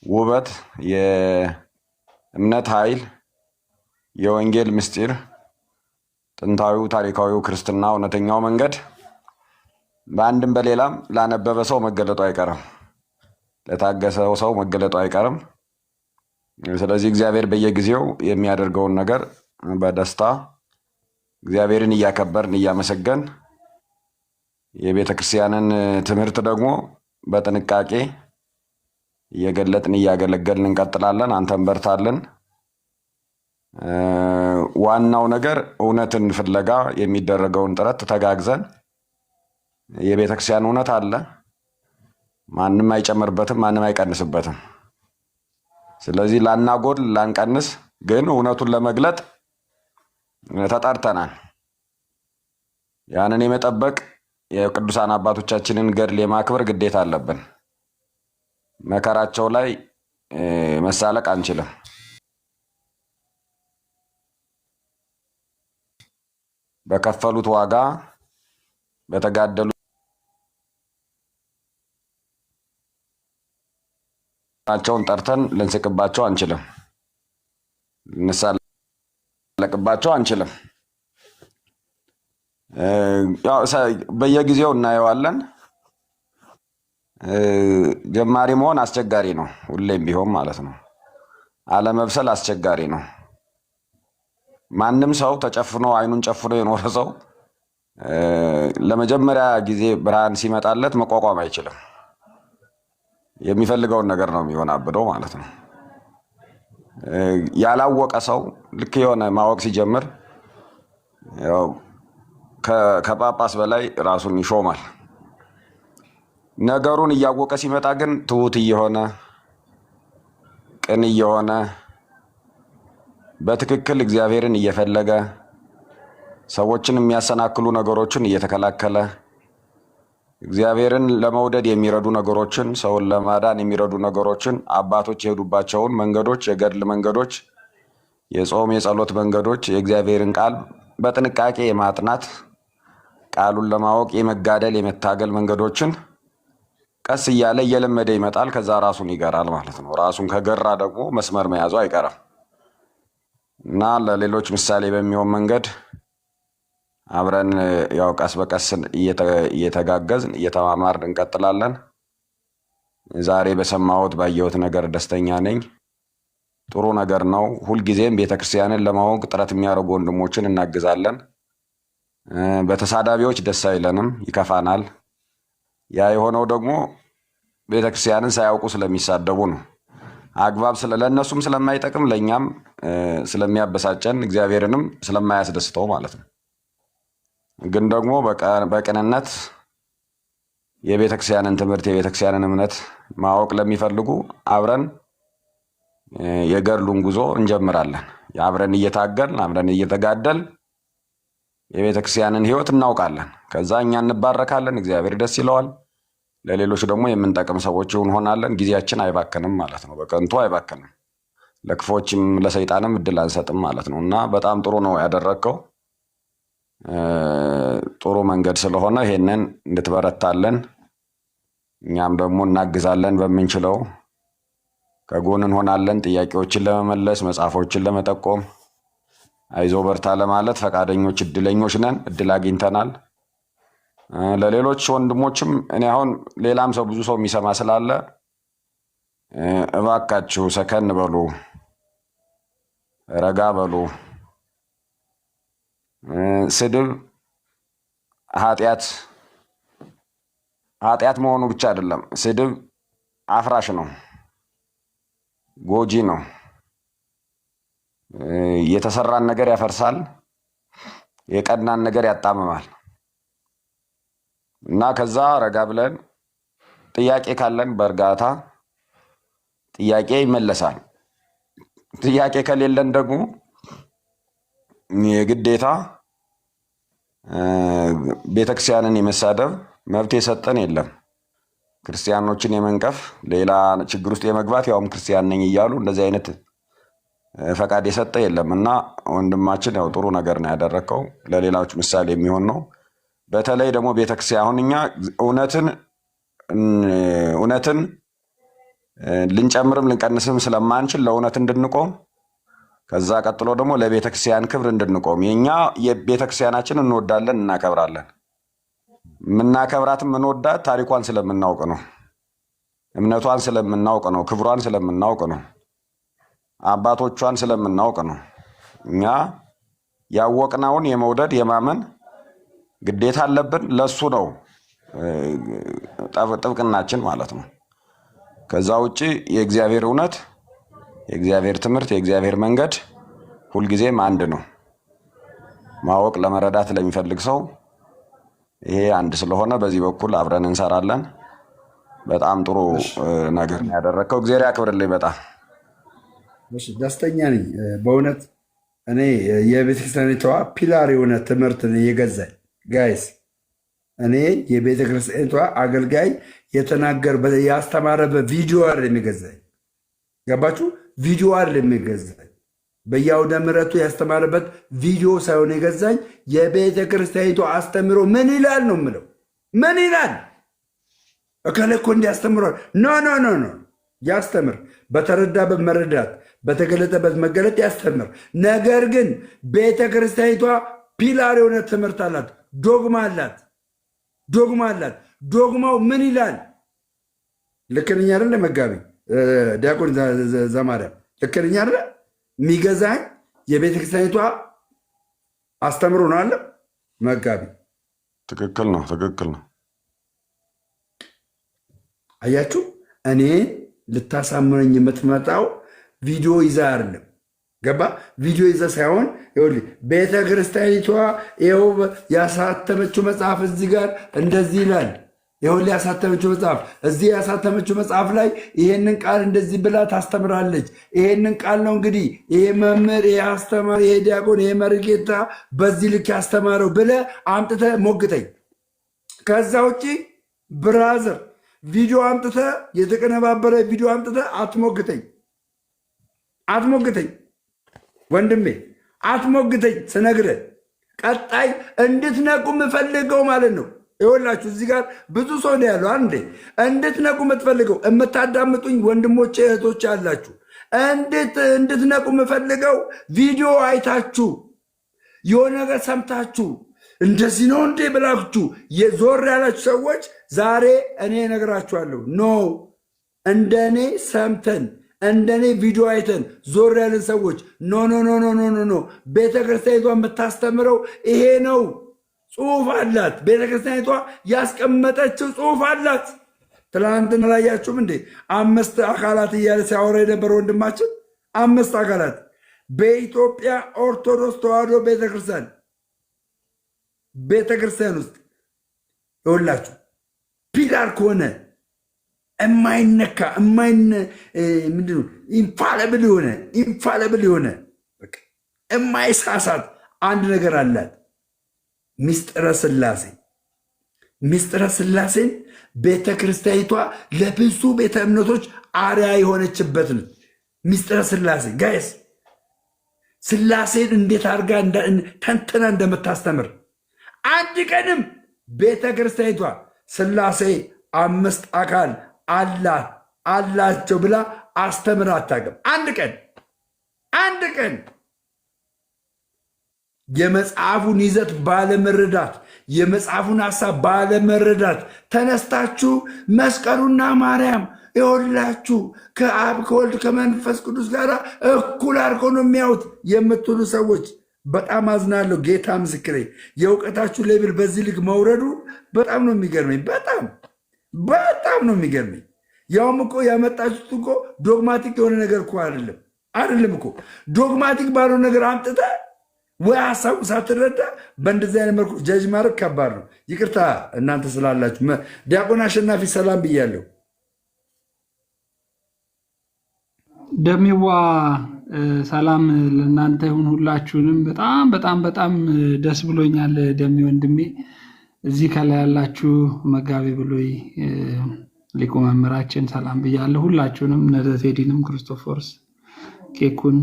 ውበት፣ የእምነት ኃይል፣ የወንጌል ምስጢር፣ ጥንታዊው ታሪካዊው ክርስትና እውነተኛው መንገድ በአንድም በሌላም ላነበበ ሰው መገለጡ አይቀርም፣ ለታገሰው ሰው መገለጡ አይቀርም። ስለዚህ እግዚአብሔር በየጊዜው የሚያደርገውን ነገር በደስታ እግዚአብሔርን እያከበርን እያመሰገን የቤተ ክርስቲያንን ትምህርት ደግሞ በጥንቃቄ እየገለጥን እያገለገልን እንቀጥላለን። አንተም በርታለን። ዋናው ነገር እውነትን ፍለጋ የሚደረገውን ጥረት ተጋግዘን፣ የቤተ ክርስቲያን እውነት አለ፣ ማንም አይጨምርበትም፣ ማንም አይቀንስበትም። ስለዚህ ላናጎል ላንቀንስ፣ ግን እውነቱን ለመግለጥ ተጠርተናል። ያንን የመጠበቅ የቅዱሳን አባቶቻችንን ገድል የማክበር ግዴታ አለብን። መከራቸው ላይ መሳለቅ አንችልም። በከፈሉት ዋጋ በተጋደሉ ናቸውን ጠርተን ልንስቅባቸው አንችልም፣ ልንሳለቅባቸው አንችልም። በየጊዜው እናየዋለን። ጀማሪ መሆን አስቸጋሪ ነው፣ ሁሌም ቢሆን ማለት ነው። አለመብሰል አስቸጋሪ ነው። ማንም ሰው ተጨፍኖ አይኑን ጨፍኖ የኖረ ሰው ለመጀመሪያ ጊዜ ብርሃን ሲመጣለት መቋቋም አይችልም። የሚፈልገውን ነገር ነው የሚሆናብደው ማለት ነው። ያላወቀ ሰው ልክ የሆነ ማወቅ ሲጀምር ከጳጳስ በላይ ራሱን ይሾማል። ነገሩን እያወቀ ሲመጣ ግን ትሁት እየሆነ ቅን እየሆነ በትክክል እግዚአብሔርን እየፈለገ ሰዎችን የሚያሰናክሉ ነገሮችን እየተከላከለ እግዚአብሔርን ለመውደድ የሚረዱ ነገሮችን፣ ሰውን ለማዳን የሚረዱ ነገሮችን፣ አባቶች የሄዱባቸውን መንገዶች፣ የገድል መንገዶች፣ የጾም የጸሎት መንገዶች፣ የእግዚአብሔርን ቃል በጥንቃቄ የማጥናት ቃሉን ለማወቅ የመጋደል የመታገል መንገዶችን ቀስ እያለ እየለመደ ይመጣል። ከዛ ራሱን ይገራል ማለት ነው። ራሱን ከገራ ደግሞ መስመር መያዙ አይቀርም እና ለሌሎች ምሳሌ በሚሆን መንገድ አብረን ያው ቀስ በቀስ እየተጋገዝን እየተማማርን እንቀጥላለን። ዛሬ በሰማሁት ባየሁት ነገር ደስተኛ ነኝ። ጥሩ ነገር ነው። ሁልጊዜም ቤተክርስቲያንን ለማወቅ ጥረት የሚያደርጉ ወንድሞችን እናግዛለን። በተሳዳቢዎች ደስ አይለንም፣ ይከፋናል። ያ የሆነው ደግሞ ቤተክርስቲያንን ሳያውቁ ስለሚሳደቡ ነው። አግባብ ለእነሱም ስለማይጠቅም ለእኛም ስለሚያበሳጨን እግዚአብሔርንም ስለማያስደስተው ማለት ነው። ግን ደግሞ በቅንነት የቤተክርስቲያንን ትምህርት የቤተክርስቲያንን እምነት ማወቅ ለሚፈልጉ አብረን የገድሉን ጉዞ እንጀምራለን። አብረን እየታገልን አብረን እየተጋደል የቤተክርስቲያንን ሕይወት እናውቃለን። ከዛ እኛ እንባረካለን፣ እግዚአብሔር ደስ ይለዋል። ለሌሎች ደግሞ የምንጠቅም ሰዎች እንሆናለን። ጊዜያችን አይባክንም ማለት ነው፣ በከንቱ አይባክንም። ለክፎችም ለሰይጣንም እድል አንሰጥም ማለት ነው። እና በጣም ጥሩ ነው ያደረግከው፣ ጥሩ መንገድ ስለሆነ ይሄንን እንድትበረታለን፣ እኛም ደግሞ እናግዛለን። በምንችለው ከጎን እንሆናለን። ጥያቄዎችን ለመመለስ መጽሐፎችን ለመጠቆም አይዞ በርታ ለማለት ፈቃደኞች እድለኞች ነን፣ እድል አግኝተናል። ለሌሎች ወንድሞችም እኔ አሁን ሌላም ሰው ብዙ ሰው የሚሰማ ስላለ እባካችሁ ሰከን በሉ፣ ረጋ በሉ። ስድብ ኃጢአት መሆኑ ብቻ አይደለም። ስድብ አፍራሽ ነው፣ ጎጂ ነው። የተሰራን ነገር ያፈርሳል፣ የቀናን ነገር ያጣምማል። እና ከዛ ረጋ ብለን ጥያቄ ካለን በእርጋታ ጥያቄ ይመለሳል። ጥያቄ ከሌለን ደግሞ የግዴታ ቤተክርስቲያንን የመሳደብ መብት የሰጠን የለም። ክርስቲያኖችን የመንቀፍ ሌላ ችግር ውስጥ የመግባት ያውም ክርስቲያን ነኝ እያሉ እንደዚህ አይነት ፈቃድ የሰጠ የለም። እና ወንድማችን ያው ጥሩ ነገር ነው ያደረከው፣ ለሌላዎች ምሳሌ የሚሆን ነው። በተለይ ደግሞ ቤተክርስቲያን አሁን እኛ እውነትን ልንጨምርም ልንቀንስም ስለማንችል ለእውነት እንድንቆም፣ ከዛ ቀጥሎ ደግሞ ለቤተክርስቲያን ክብር እንድንቆም። የኛ የቤተክርስቲያናችን እንወዳለን፣ እናከብራለን። የምናከብራትም እንወዳት ታሪኳን ስለምናውቅ ነው፣ እምነቷን ስለምናውቅ ነው፣ ክብሯን ስለምናውቅ ነው፣ አባቶቿን ስለምናውቅ ነው። እኛ ያወቅናውን የመውደድ የማመን ግዴታ አለብን። ለሱ ነው ጥብቅናችን ማለት ነው። ከዛ ውጪ የእግዚአብሔር እውነት፣ የእግዚአብሔር ትምህርት፣ የእግዚአብሔር መንገድ ሁልጊዜም አንድ ነው። ማወቅ ለመረዳት ለሚፈልግ ሰው ይሄ አንድ ስለሆነ በዚህ በኩል አብረን እንሰራለን። በጣም ጥሩ ነገር ነው ያደረከው። እግዚአብሔር ያክብርልኝ። በጣም ደስተኛ ነኝ በእውነት። እኔ የቤተክርስቲያኒቷ ፒላር የሆነ ትምህርት የገዛኝ ጋይስ፣ እኔ የቤተክርስቲያኒቷ አገልጋይ የተናገር ያስተማረበት ቪዲዮ አይደል የሚገዛኝ። ገባችሁ? ቪዲዮ አይደል የሚገዛኝ፣ በየአውደ ምሕረቱ ያስተማረበት ቪዲዮ ሳይሆን የገዛኝ የቤተክርስቲያኒቷ አስተምሮ ምን ይላል ነው የምለው። ምን ይላል? እከሌ እኮ እንዲያስተምሯል። ኖ ኖ ኖ ኖ፣ ያስተምር፣ በተረዳበት መረዳት፣ በተገለጠበት መገለጥ ያስተምር። ነገር ግን ቤተክርስቲያኒቷ ፒላር የሆነ ትምህርት አላት፣ ዶግማ አላት፣ ዶግማ አላት። ዶግማው ምን ይላል? ልክ ነኝ አይደለ? መጋቢ ዲያቆን ዘማርያም ልክ ነኝ አይደለ? የሚገዛኝ የቤተክርስቲያኒቷ አስተምሮ ነው አለ መጋቢ። ትክክል ነው፣ ትክክል ነው። አያችሁ፣ እኔ ልታሳምነኝ የምትመጣው ቪዲዮ ይዛ አይደለም። ገባ? ቪዲዮ ይዘ ሳይሆን ይኸውልህ፣ ቤተ ክርስቲያኒቷ ይኸው ያሳተመችው መጽሐፍ እዚህ ጋር እንደዚህ ይላል። ይኸውልህ ያሳተመችው መጽሐፍ እዚህ ያሳተመችው መጽሐፍ ላይ ይሄንን ቃል እንደዚህ ብላ ታስተምራለች። ይሄንን ቃል ነው እንግዲህ ይሄ መምህር፣ ይሄ አስተማሪ፣ ይሄ ዲያቆን፣ ይሄ መርጌታ በዚህ ልክ ያስተማረው ብለህ አምጥተህ ሞግተኝ። ከዛ ውጭ ብራዘር ቪዲዮ አምጥተህ የተቀነባበረ ቪዲዮ አምጥተህ አትሞግተኝ፣ አትሞግተኝ ወንድሜ፣ አትሞግተኝ። ስነግርህ ቀጣይ እንድትነቁ የምፈልገው ማለት ነው። ይኸውላችሁ እዚህ ጋር ብዙ ሰው ነው ያለው። አንዴ እንድትነቁ የምትፈልገው የምታዳምጡኝ ወንድሞቼ እህቶች አላችሁ። እንድትነቁ የምፈልገው ቪዲዮ አይታችሁ የሆነ ነገር ሰምታችሁ እንደዚህ ነው እንዴ ብላችሁ የዞር ያላችሁ ሰዎች ዛሬ እኔ እነግራችኋለሁ። ኖ እንደኔ ሰምተን እንደኔ ቪዲዮ አይተን ዞር ያለን ሰዎች ኖ ኖ ኖ ኖ ኖ ኖ፣ ቤተክርስቲያኒቷ የምታስተምረው ይሄ ነው። ጽሁፍ አላት። ቤተክርስቲያኒቷ ያስቀመጠችው ጽሁፍ አላት። ትላንትና ላያችሁም እንዴ? 5 አካላት እያለ ሲያወራ የነበረ ወንድማችን 5 አካላት በኢትዮጵያ ኦርቶዶክስ ተዋሕዶ ቤተክርስቲያን ውስጥ ይኸውላችሁ ፒላር ከሆነ የማይነካ ምንድነው ኢንፋለብል የሆነ የማይሳሳት አንድ ነገር አላት፣ ምስጢረ ሥላሴ። ምስጢረ ሥላሴን ቤተ ክርስቲያኒቷ ለብዙ ቤተ እምነቶች አርያ የሆነችበት ነው። ምስጢረ ሥላሴ ጋይስ ሥላሴን እንዴት አድርጋ ተንትና እንደምታስተምር አንድ ቀንም ቤተ ክርስቲያኒቷ ሥላሴ 5 አካል አላቸው ብላ አስተምራ አታውቅም። አንድ ቀን የመጽሐፉን ይዘት ባለመረዳት የመጽሐፉን ሐሳብ ባለመረዳት ተነስታችሁ መስቀሉና ማርያም ይኸውላችሁ ከአብ ከወልድ ከመንፈስ ቅዱስ ጋር እኩል አድርገው ነው የሚያዩት የምትሉ ሰዎች በጣም አዝናለሁ። ጌታ ምስክሬ፣ የእውቀታችሁ ሌብል በዚህ ልክ መውረዱ በጣም ነው የሚገርመኝ። በጣም ነው የሚገርመኝ። ያውም እኮ ያመጣችሁት እኮ ዶግማቲክ የሆነ ነገር እኮ አይደለም እኮ ዶግማቲክ ባለው ነገር አምጥተህ ወይ ሀሳቡ ሳትረዳ በእንደዚህ አይነት መልኩ ጀጅ ማድረግ ከባድ ነው። ይቅርታ እናንተ ስላላችሁ። ዲያቆን አሸናፊ ሰላም ብያለሁ። ደሜዋ ሰላም ለእናንተ ይሁን ሁላችሁንም። በጣም ደስ ብሎኛል ደሜ ወንድሜ። እዚህ ከላይ ያላችሁ መጋቢ ብሎይ ሊቁ መምህራችን ሰላም ብያለሁ። ሁላችሁንም ነዘቴዲንም ክርስቶፎርስ ኬኩን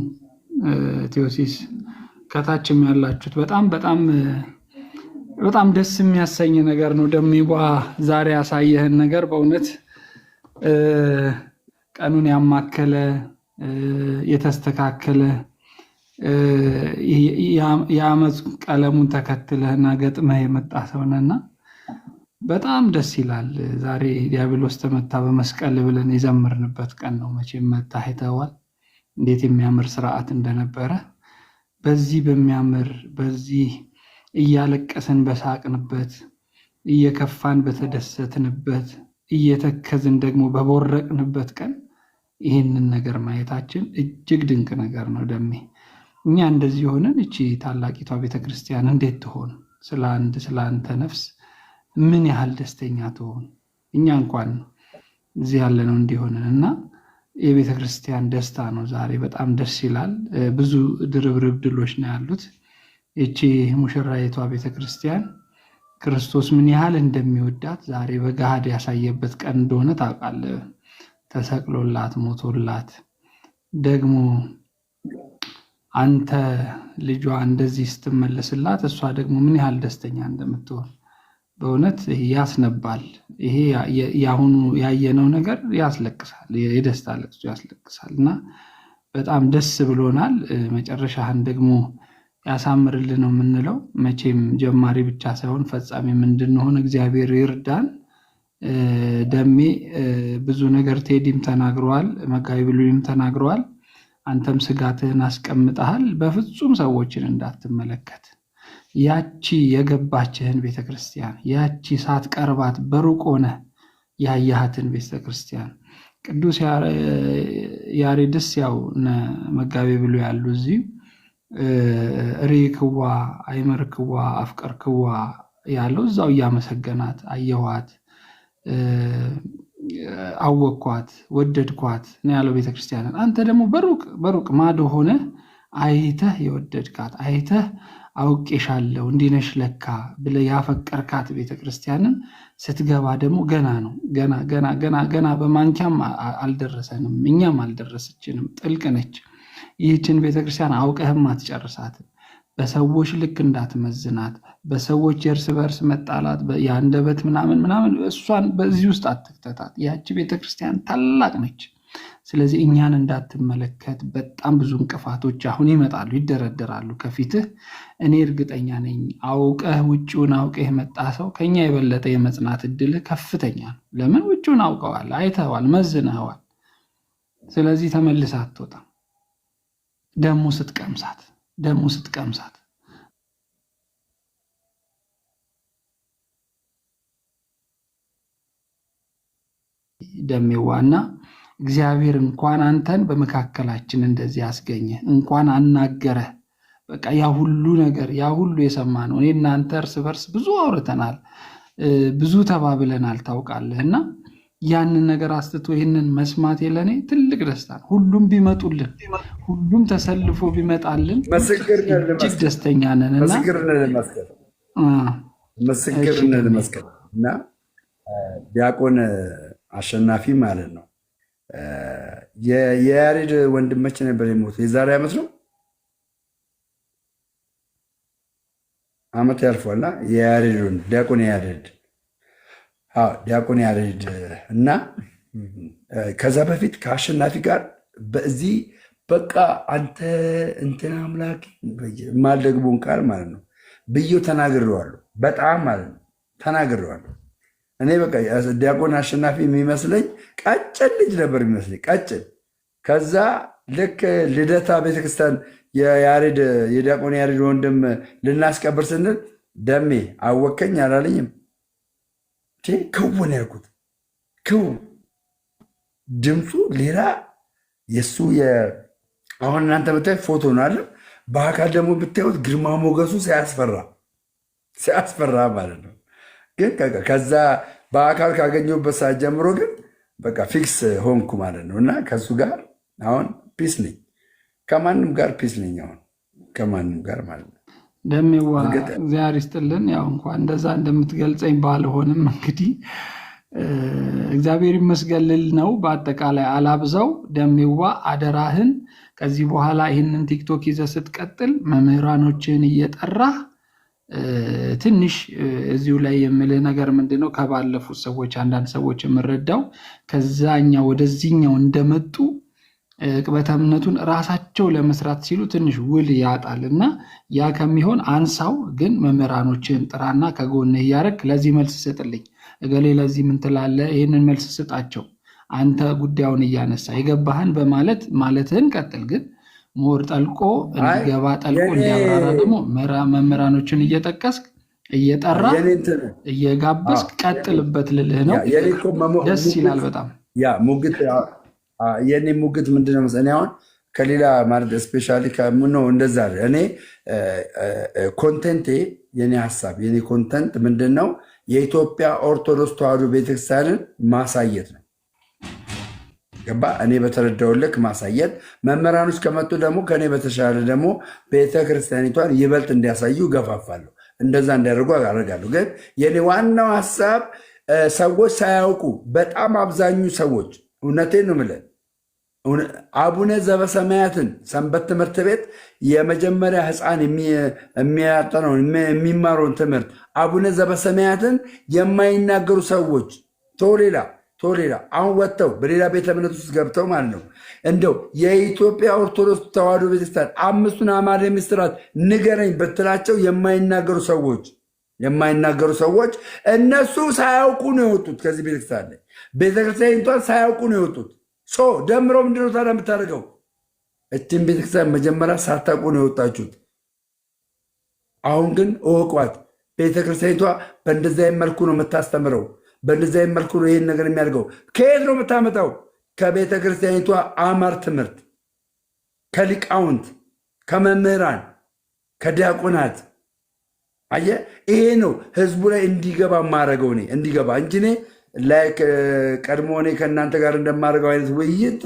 ቴዎሲስ ከታችም ያላችሁት በጣም ደስ የሚያሰኝ ነገር ነው። ደሜዋ ዛሬ ያሳየህን ነገር በእውነት ቀኑን ያማከለ የተስተካከለ የዓመት ቀለሙን ተከትለህና ገጥመህ የመጣ ሰውነና በጣም ደስ ይላል። ዛሬ ዲያብሎስ ተመታ በመስቀል ብለን የዘመርንበት ቀን ነው። መቼም መታ አይተኸዋል እንዴት የሚያምር ስርዓት እንደነበረ። በዚህ በሚያምር በዚህ እያለቀስን በሳቅንበት እየከፋን በተደሰትንበት እየተከዝን ደግሞ በቦረቅንበት ቀን ይህንን ነገር ማየታችን እጅግ ድንቅ ነገር ነው። ደሜ እኛ እንደዚህ ሆነን እቺ ታላቂቷ ቤተክርስቲያን እንዴት ትሆን? ስለ አንተ ነፍስ ምን ያህል ደስተኛ ትሆን? እኛ እንኳን እዚህ ያለነው እንዲሆንን እና የቤተክርስቲያን ደስታ ነው ዛሬ። በጣም ደስ ይላል። ብዙ ድርብርብ ድሎች ነው ያሉት። እቺ ሙሽራይቷ ቤተክርስቲያን ክርስቶስ ምን ያህል እንደሚወዳት ዛሬ በገሃድ ያሳየበት ቀን እንደሆነ ታውቃለህ። ተሰቅሎላት ሞቶላት ደግሞ አንተ ልጇ እንደዚህ ስትመለስላት እሷ ደግሞ ምን ያህል ደስተኛ እንደምትሆን በእውነት ያስነባል። ይሄ ያሁኑ ያየነው ነገር ያስለቅሳል፣ የደስታ ለቅሶ ያስለቅሳል እና በጣም ደስ ብሎናል። መጨረሻህን ደግሞ ያሳምርልን ነው የምንለው። መቼም ጀማሪ ብቻ ሳይሆን ፈጻሚም እንድንሆን እግዚአብሔር ይርዳን። ደሜ ብዙ ነገር ቴዲም ተናግረዋል፣ መጋቢ ብሉይም ተናግረዋል። አንተም ስጋትህን አስቀምጠሃል። በፍጹም ሰዎችን እንዳትመለከት። ያቺ የገባችህን ቤተክርስቲያን ያቺ ሳትቀርባት በሩቅ ሆነህ ያያሃትን ቤተክርስቲያን ቅዱስ ያሬድስ ያው መጋቢ ብሉይ ያሉ እዚህ ሬክዋ አይመርክዋ አፍቀርክዋ ያለው እዛው እያመሰገናት አየኋት፣ አወኳት፣ ወደድኳት ነው ያለው ቤተክርስቲያንን። አንተ ደግሞ በሩቅ ማዶ ሆነ አይተህ የወደድካት አይተህ አውቄሻለሁ እንዲነሽ ለካ ብለህ ያፈቀርካት ቤተክርስቲያንን ስትገባ ደግሞ ገና ነው ገና በማንኪያም አልደረሰንም፣ እኛም አልደረሰችንም። ጥልቅ ነች። ይህችን ቤተክርስቲያን አውቀህም አትጨርሳትም። በሰዎች ልክ እንዳትመዝናት፣ በሰዎች የእርስ በርስ መጣላት፣ የአንደበት ምናምን እሷን በዚህ ውስጥ አትክተታት። ያቺ ቤተክርስቲያን ታላቅ ነች። ስለዚህ እኛን እንዳትመለከት በጣም ብዙ እንቅፋቶች አሁን ይመጣሉ፣ ይደረደራሉ ከፊትህ። እኔ እርግጠኛ ነኝ ውጭውን አውቀህ የመጣ ሰው ከኛ የበለጠ የመጽናት እድልህ ከፍተኛ ነው። ለምን? ውጭውን አውቀዋል፣ አይተዋል፣ መዝነዋል። ስለዚህ ተመልሳ አትወጣም። ደሙ ስትቀምሳት ደሜዋና እግዚአብሔር እንኳን አንተን በመካከላችን እንደዚህ አስገኘ፣ እንኳን አናገረ። በቃ ያ ሁሉ ነገር ያ ሁሉ የሰማነው እኔ እናንተ እርስ በርስ ብዙ አውርተናል። ብዙ ተባብለናል ታውቃለህ። እና ያንን ነገር አስትቶ ይህንን መስማት ለኔ ትልቅ ደስታ ነው። ሁሉም ቢመጡልን፣ ሁሉም ተሰልፎ ቢመጣልን እጅግ ደስተኛ ነን። እና ምስክርነት ለመስቀል እና ዲያቆን አሸናፊ ማለት ነው የያሬድ ወንድመች ነበር የሞተው። የዛሬ ዓመት ነው ዓመት ያልፏልና የያሬድ ዲያቆን ያሬድ ዲያቆን ያሬድ እና ከዛ በፊት ከአሸናፊ ጋር በዚህ በቃ አንተ እንትን አምላክ ማልደግቦን ቃል ማለት ነው ብዬው ተናግሬዋለሁ። በጣም ማለት ነው ተናግሬዋለሁ። እኔ በቃ ዲያቆን አሸናፊ የሚመስለኝ ቀጭን ልጅ ነበር የሚመስለኝ ቀጭን። ከዛ ልክ ልደታ ቤተክርስቲያን የዲያቆን ያሬድ ወንድም ልናስቀብር ስንል ደሜ አወከኝ አላለኝም። ክውን ያልኩት ክው ድምፁ ሌላ የእሱ አሁን እናንተ ብታዩት ፎቶ ነው አለ። በአካል ደግሞ ብታዩት ግርማ ሞገሱ ሲያስፈራ ማለት ነው። ግን ከዛ በአካል ካገኘሁበት ሰዓት ጀምሮ ግን በቃ ፊክስ ሆንኩ ማለት ነው። እና ከሱ ጋር አሁን ፒስ ነኝ፣ ከማንም ጋር ፒስ ነኝ አሁን ከማንም ጋር ማለት ነው። ደሜዋ እግዚአብሔር ይስጥልን። ያው እንኳን እንደዛ እንደምትገልጸኝ ባልሆንም እንግዲህ እግዚአብሔር ይመስገን ልል ነው። በአጠቃላይ አላብዛው። ደሜዋ አደራህን ከዚህ በኋላ ይህንን ቲክቶክ ይዘህ ስትቀጥል መምህራኖችን እየጠራህ ትንሽ እዚሁ ላይ የምልህ ነገር ምንድነው፣ ከባለፉት ሰዎች አንዳንድ ሰዎች የምረዳው ከዛኛው ወደዚህኛው እንደመጡ ቅበተ እምነቱን ራሳቸው ለመስራት ሲሉ ትንሽ ውል ያጣል እና ያ ከሚሆን አንሳው። ግን መምህራኖችን ጥራና ከጎንህ እያደረግ ለዚህ መልስ ስጥልኝ፣ እገሌ ለዚህ ምን ትላለህ፣ ይህንን መልስ ስጣቸው፣ አንተ ጉዳዩን እያነሳ የገባህን በማለት ማለትህን ቀጥል። ግን ሞር ጠልቆ እንዲገባ ጠልቆ እንዲያብራራ ደግሞ መምህራኖችን እየጠቀስክ እየጠራ እየጋበዝክ ቀጥልበት ልልህ ነው። ደስ ይላል በጣም የኔ ሙግት ምንድነው መሰለኝ አሁን ከሌላ ማለት ስፔሻሊ ነው እንደዛ እኔ ኮንተንቴ የኔ ሀሳብ የኔ ኮንተንት ምንድነው የኢትዮጵያ ኦርቶዶክስ ተዋሕዶ ቤተክርስቲያንን ማሳየት ነው። ገባ? እኔ በተረዳው ልክ ማሳየት፣ መምህራኖች ከመጡ ደግሞ ከኔ በተሻለ ደግሞ ቤተክርስቲያኒቷን ይበልጥ እንዲያሳዩ ገፋፋለሁ። እንደዛ እንዲያደርጉ አደርጋለሁ። ግን የኔ ዋናው ሀሳብ ሰዎች ሳያውቁ በጣም አብዛኙ ሰዎች እውነቴን ነው የምልህ አቡነ ዘበሰማያትን ሰንበት ትምህርት ቤት የመጀመሪያ ሕፃን የሚያጠነውን የሚማረውን ትምህርት አቡነ ዘበሰማያትን የማይናገሩ ሰዎች ቶሌላ አሁን ወጥተው በሌላ ቤተ እምነት ውስጥ ገብተው ማለት ነው እንደው የኢትዮጵያ ኦርቶዶክስ ተዋሕዶ ቤተክርስቲያን አምስቱን አዕማደ ምስጢራት ንገረኝ ብትላቸው የማይናገሩ ሰዎች እነሱ ሳያውቁ ነው የወጡት። ከዚህ ቤተክርስቲያን ላይ ቤተክርስቲያኒቷን ሳያውቁ ነው የወጡት። ደምሮ ምንድነው ታዲያ የምታደርገው? እችን ቤተክርስቲያን መጀመሪያ ሳታውቁ ነው የወጣችሁት። አሁን ግን እወቋት፣ ቤተክርስቲያኒቷ በእንደዚያ መልኩ ነው የምታስተምረው፣ በእንደዚያ መልኩ ነው ይህን ነገር የሚያደርገው። ከየት ነው የምታመጣው? ከቤተክርስቲያኒቷ አማር ትምህርት፣ ከሊቃውንት፣ ከመምህራን፣ ከዲያቆናት። አየህ፣ ይሄ ነው ህዝቡ ላይ እንዲገባ ማድረገው እኔ እንዲገባ እንጂ እኔ ቀድሞ እኔ ከእናንተ ጋር እንደማደርገው አይነት ውይይት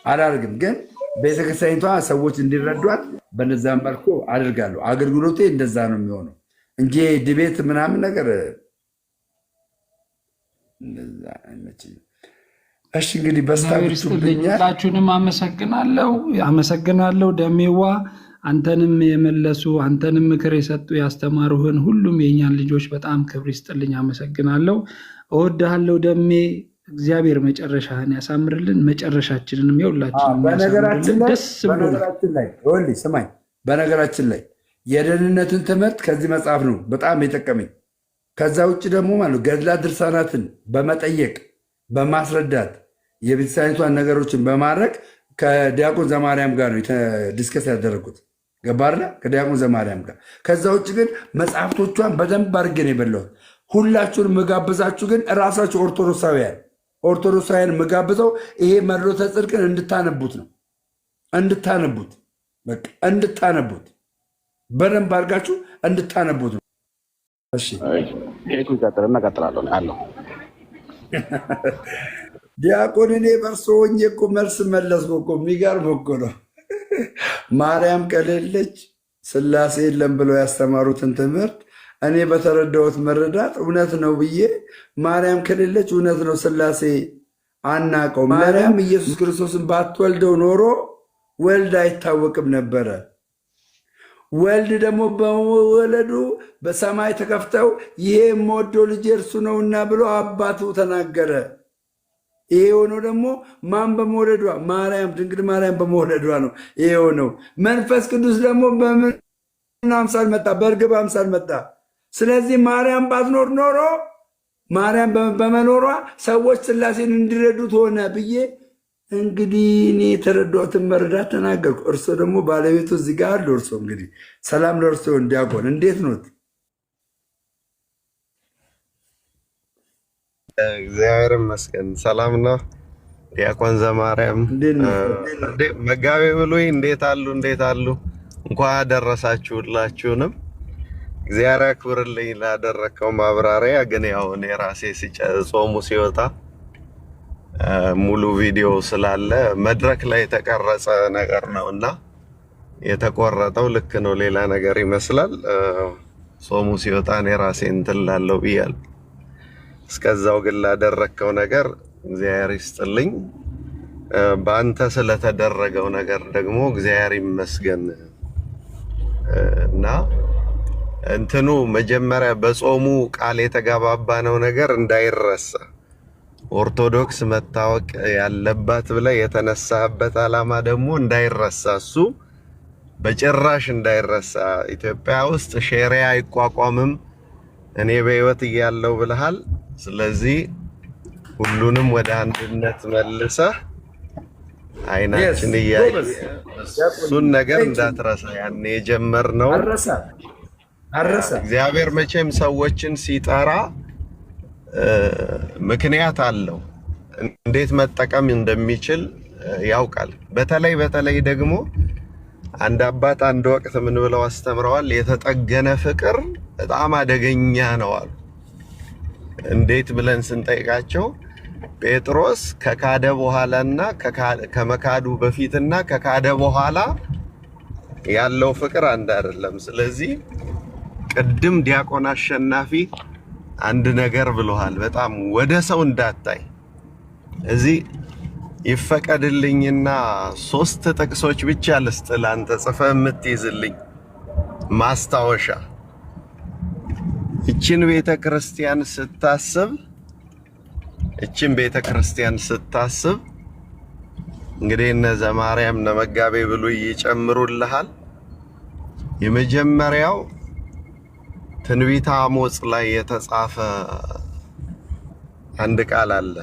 አላደርግም። ግን ቤተክርስቲያኒቷ ሰዎች እንዲረዷት በነዛ መልኩ አድርጋለሁ። አገልግሎቴ እንደዛ ነው የሚሆነው እንጂ ድቤት ምናምን ነገር እሺ። እንግዲህ ሁላችሁንም አመሰግናለሁ። ደሜዋ አንተንም የመለሱ አንተንም ምክር የሰጡ ያስተማሩህን ሁሉም የእኛን ልጆች በጣም ክብር ይስጥልኝ። አመሰግናለሁ። እወድሃለሁ ደሜ። እግዚአብሔር መጨረሻህን ያሳምርልን፣ መጨረሻችንንም የሁላችንም ደስ ብሎናል። ስማኝ፣ በነገራችን ላይ የደህንነትን ትምህርት ከዚህ መጽሐፍ ነው በጣም የጠቀመኝ። ከዛ ውጭ ደግሞ ማለት ገድላት ድርሳናትን በመጠየቅ በማስረዳት የቤተክርስቲያኒቷን ነገሮችን በማድረግ ከዲያቆን ዘማርያም ጋር ነው ዲስከስ ያደረጉት። ገባርና ከዲያቆን ዘማርያም ጋር። ከዛ ውጭ ግን መጽሐፍቶቿን በደንብ አድርጌ ነው የበላሁት። ሁላችሁን ምጋብዛችሁ ግን እራሳችሁ ኦርቶዶክሳውያን ምጋብዘው ይሄ መድኃኒተ ጽድቅን እንድታነቡት ነው። እንድታነቡት በደንብ አድርጋችሁ እንድታነቡት ነው። እሺ ኬኩን ቀጥልና ቀጥላለሁ አለው። ዲያቆን እኔ በእርሶ ሆኜ እኮ መልስ መለስኩ እኮ። የሚገርም እኮ ነው። ማርያም ከሌለች ስላሴ የለም ብለው ያስተማሩትን ትምህርት እኔ በተረዳሁት መረዳት እውነት ነው ብዬ ማርያም ከሌለች እውነት ነው ስላሴ አናቀው። ማርያም ኢየሱስ ክርስቶስን ባትወልደው ኖሮ ወልድ አይታወቅም ነበረ። ወልድ ደግሞ በመወለዱ በሰማይ ተከፍተው ይሄ የምወደው ልጅ እርሱ ነውና ብሎ አባቱ ተናገረ። ይሄ የሆነው ደግሞ ማን በመውለዷ? ማርያም ድንግል ማርያም በመውለዷ ነው ይሄ የሆነው። መንፈስ ቅዱስ ደግሞ በምን አምሳል መጣ? በእርግብ አምሳል መጣ። ስለዚህ ማርያም ባትኖር ኖሮ ማርያም በመኖሯ ሰዎች ስላሴን እንዲረዱት ሆነ ብዬ እንግዲህ እኔ የተረዳሁትን መረዳት ተናገርኩ። እርሶ ደግሞ ባለቤቱ እዚህ ጋር አሉ። እርሶ እንግዲህ ሰላም ለእርሶ እንዲያቆን እንዴት ኖት? እግዚአብሔር ይመስገን ሰላም ነው። ዲያቆን ዘማርያም መጋቤ ብሉይ እንዴት አሉ? እንዴት አሉ? እንኳን አደረሳችሁ ሁላችሁንም። እግዚአብሔር ያክብርልኝ ላደረከው ማብራሪያ። ግን ያው እኔ ራሴ ጾሙ ሲወጣ ሙሉ ቪዲዮ ስላለ መድረክ ላይ የተቀረጸ ነገር ነውና የተቆረጠው ልክ ነው፣ ሌላ ነገር ይመስላል። ጾሙ ሲወጣ እኔ ራሴ እንትን ላለው ብያለሁ። እስከዛው ግን ላደረከው ነገር እግዚአብሔር ይስጥልኝ። በአንተ ስለተደረገው ነገር ደግሞ እግዚአብሔር ይመስገን። እና እንትኑ መጀመሪያ በጾሙ ቃል የተጋባባነው ነገር እንዳይረሳ ኦርቶዶክስ መታወቅ ያለባት ብለህ የተነሳህበት ዓላማ ደግሞ እንዳይረሳ፣ እሱ በጭራሽ እንዳይረሳ። ኢትዮጵያ ውስጥ ሼሪያ አይቋቋምም እኔ በህይወት እያለሁ ብለሃል። ስለዚህ ሁሉንም ወደ አንድነት መልሰህ አይናችን እያየ እሱን ነገር እንዳትረሳ። ያኔ የጀመርነው አረሳ። እግዚአብሔር መቼም ሰዎችን ሲጠራ ምክንያት አለው፣ እንዴት መጠቀም እንደሚችል ያውቃል። በተለይ ደግሞ አንድ አባት አንድ ወቅት ምን ብለው አስተምረዋል? የተጠገነ ፍቅር በጣም አደገኛ ነው አሉ። እንዴት ብለን ስንጠይቃቸው ጴጥሮስ ከካደ በኋላና ከመካዱ በፊትና ከካደ በኋላ ያለው ፍቅር አንድ አይደለም። ስለዚህ ቅድም ዲያቆን አሸናፊ አንድ ነገር ብለዋል። በጣም ወደ ሰው እንዳታይ እዚህ ይፈቀድልኝና 3 ጥቅሶች ብቻ ልስጥ ለአንተ ጽፈህ የምትይዝልኝ ማስታወሻ። እችን ቤተክርስቲያን ስታስብ እንግዲህ እነ ዘማርያም እነ መጋቤ ብሉይ ይጨምሩልሃል። የመጀመሪያው ትንቢተ አሞጽ ላይ የተጻፈ አንድ ቃል አለ።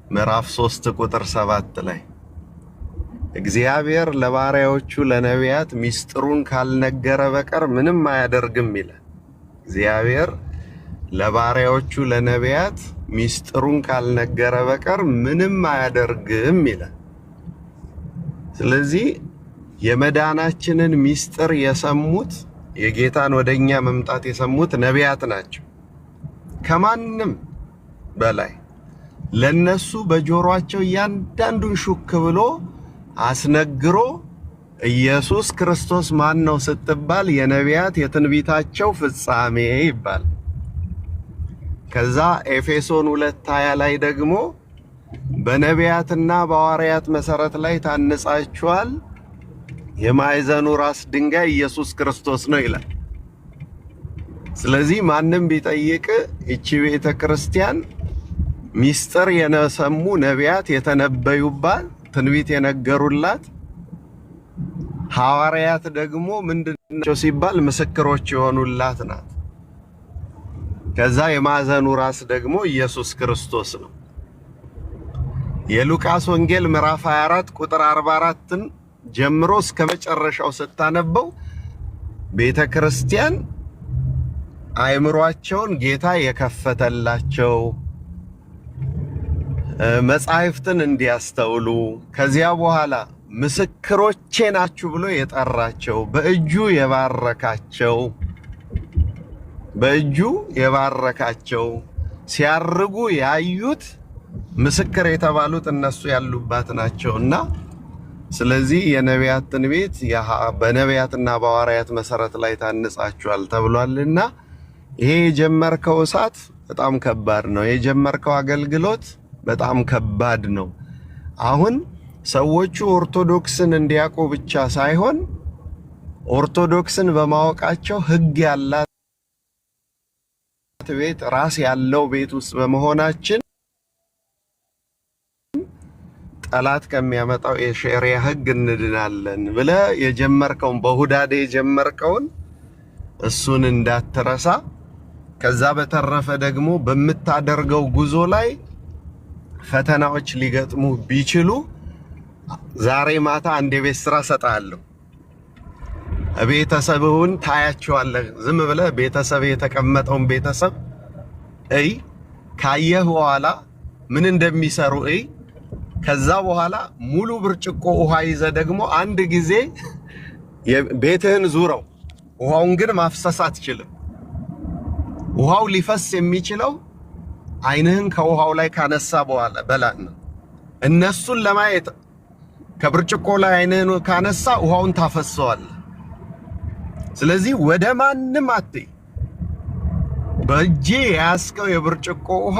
ምዕራፍ 3 ቁጥር 7 ላይ እግዚአብሔር ለባሪያዎቹ ለነቢያት ሚስጥሩን ካልነገረ በቀር ምንም አያደርግም ይላል። እግዚአብሔር ለባሪያዎቹ ለነቢያት ሚስጥሩን ካልነገረ በቀር ምንም አያደርግም ይላል። ስለዚህ የመዳናችንን ሚስጥር የሰሙት የጌታን ወደኛ መምጣት የሰሙት ነቢያት ናቸው። ከማንም በላይ ለነሱ በጆሮአቸው እያንዳንዱን ሹክ ብሎ አስነግሮ ኢየሱስ ክርስቶስ ማን ነው ስትባል የነቢያት የትንቢታቸው ፍጻሜ ይባል። ከዛ ኤፌሶን 2:20 ላይ ደግሞ በነቢያትና በሐዋርያት መሰረት ላይ ታንጻችኋል፣ የማዕዘኑ ራስ ድንጋይ ኢየሱስ ክርስቶስ ነው ይላል። ስለዚህ ማንም ቢጠይቅ እቺ ቤተ ክርስቲያን ሚስጥር የነሰሙ ነቢያት የተነበዩባት ትንቢት የነገሩላት፣ ሐዋርያት ደግሞ ምንድነው ሲባል ምስክሮች የሆኑላት ናት። ከዛ የማዕዘኑ ራስ ደግሞ ኢየሱስ ክርስቶስ ነው። የሉቃስ ወንጌል ምዕራፍ 24 ቁጥር 44ን ጀምሮ እስከ መጨረሻው ስታነበው ቤተ ክርስቲያን አእምሯቸውን ጌታ የከፈተላቸው መጻሕፍትን እንዲያስተውሉ ከዚያ በኋላ ምስክሮቼ ናችሁ ብሎ የጠራቸው በእጁ የባረካቸው በእጁ የባረካቸው ሲያርጉ ያዩት ምስክር የተባሉት እነሱ ያሉባት ናቸውና ስለዚህ የነቢያት ትንቢት በነቢያትና በሐዋርያት መሰረት ላይ ታንጻችኋል ተብሏልና ይሄ የጀመርከው እሳት በጣም ከባድ ነው። የጀመርከው አገልግሎት በጣም ከባድ ነው። አሁን ሰዎቹ ኦርቶዶክስን እንዲያውቁ ብቻ ሳይሆን ኦርቶዶክስን በማወቃቸው ሕግ ያላት ቤት ራስ ያለው ቤት ውስጥ በመሆናችን ጠላት ከሚያመጣው የሸሪዓ ሕግ እንድናለን ብለህ የጀመርከውን በሁዳዴ የጀመርከውን እሱን እንዳትረሳ። ከዛ በተረፈ ደግሞ በምታደርገው ጉዞ ላይ ፈተናዎች ሊገጥሙ ቢችሉ ዛሬ ማታ አንድ የቤት ስራ ሰጣለሁ። ቤተሰብውን ታያቸዋለህ። ዝም ብለህ ቤተሰብ የተቀመጠውን ቤተሰብ ካየህ በኋላ ምን እንደሚሰሩ ከዛ በኋላ ሙሉ ብርጭቆ ውሃ ይዘህ ደግሞ አንድ ጊዜ ቤትህን ዙረው። ውሃውን ግን ማፍሰስ አትችልም። ውሃው ሊፈስ የሚችለው ዓይንህን ከውሃው ላይ ካነሳ በኋላ በላን ነው። እነሱን ለማየት ከብርጭቆ ላይ ዓይንህን ካነሳ ውሃውን ታፈሰዋለህ። ስለዚህ ወደ ማንም አትይ። በእጄ ያስከው የብርጭቆ ውሃ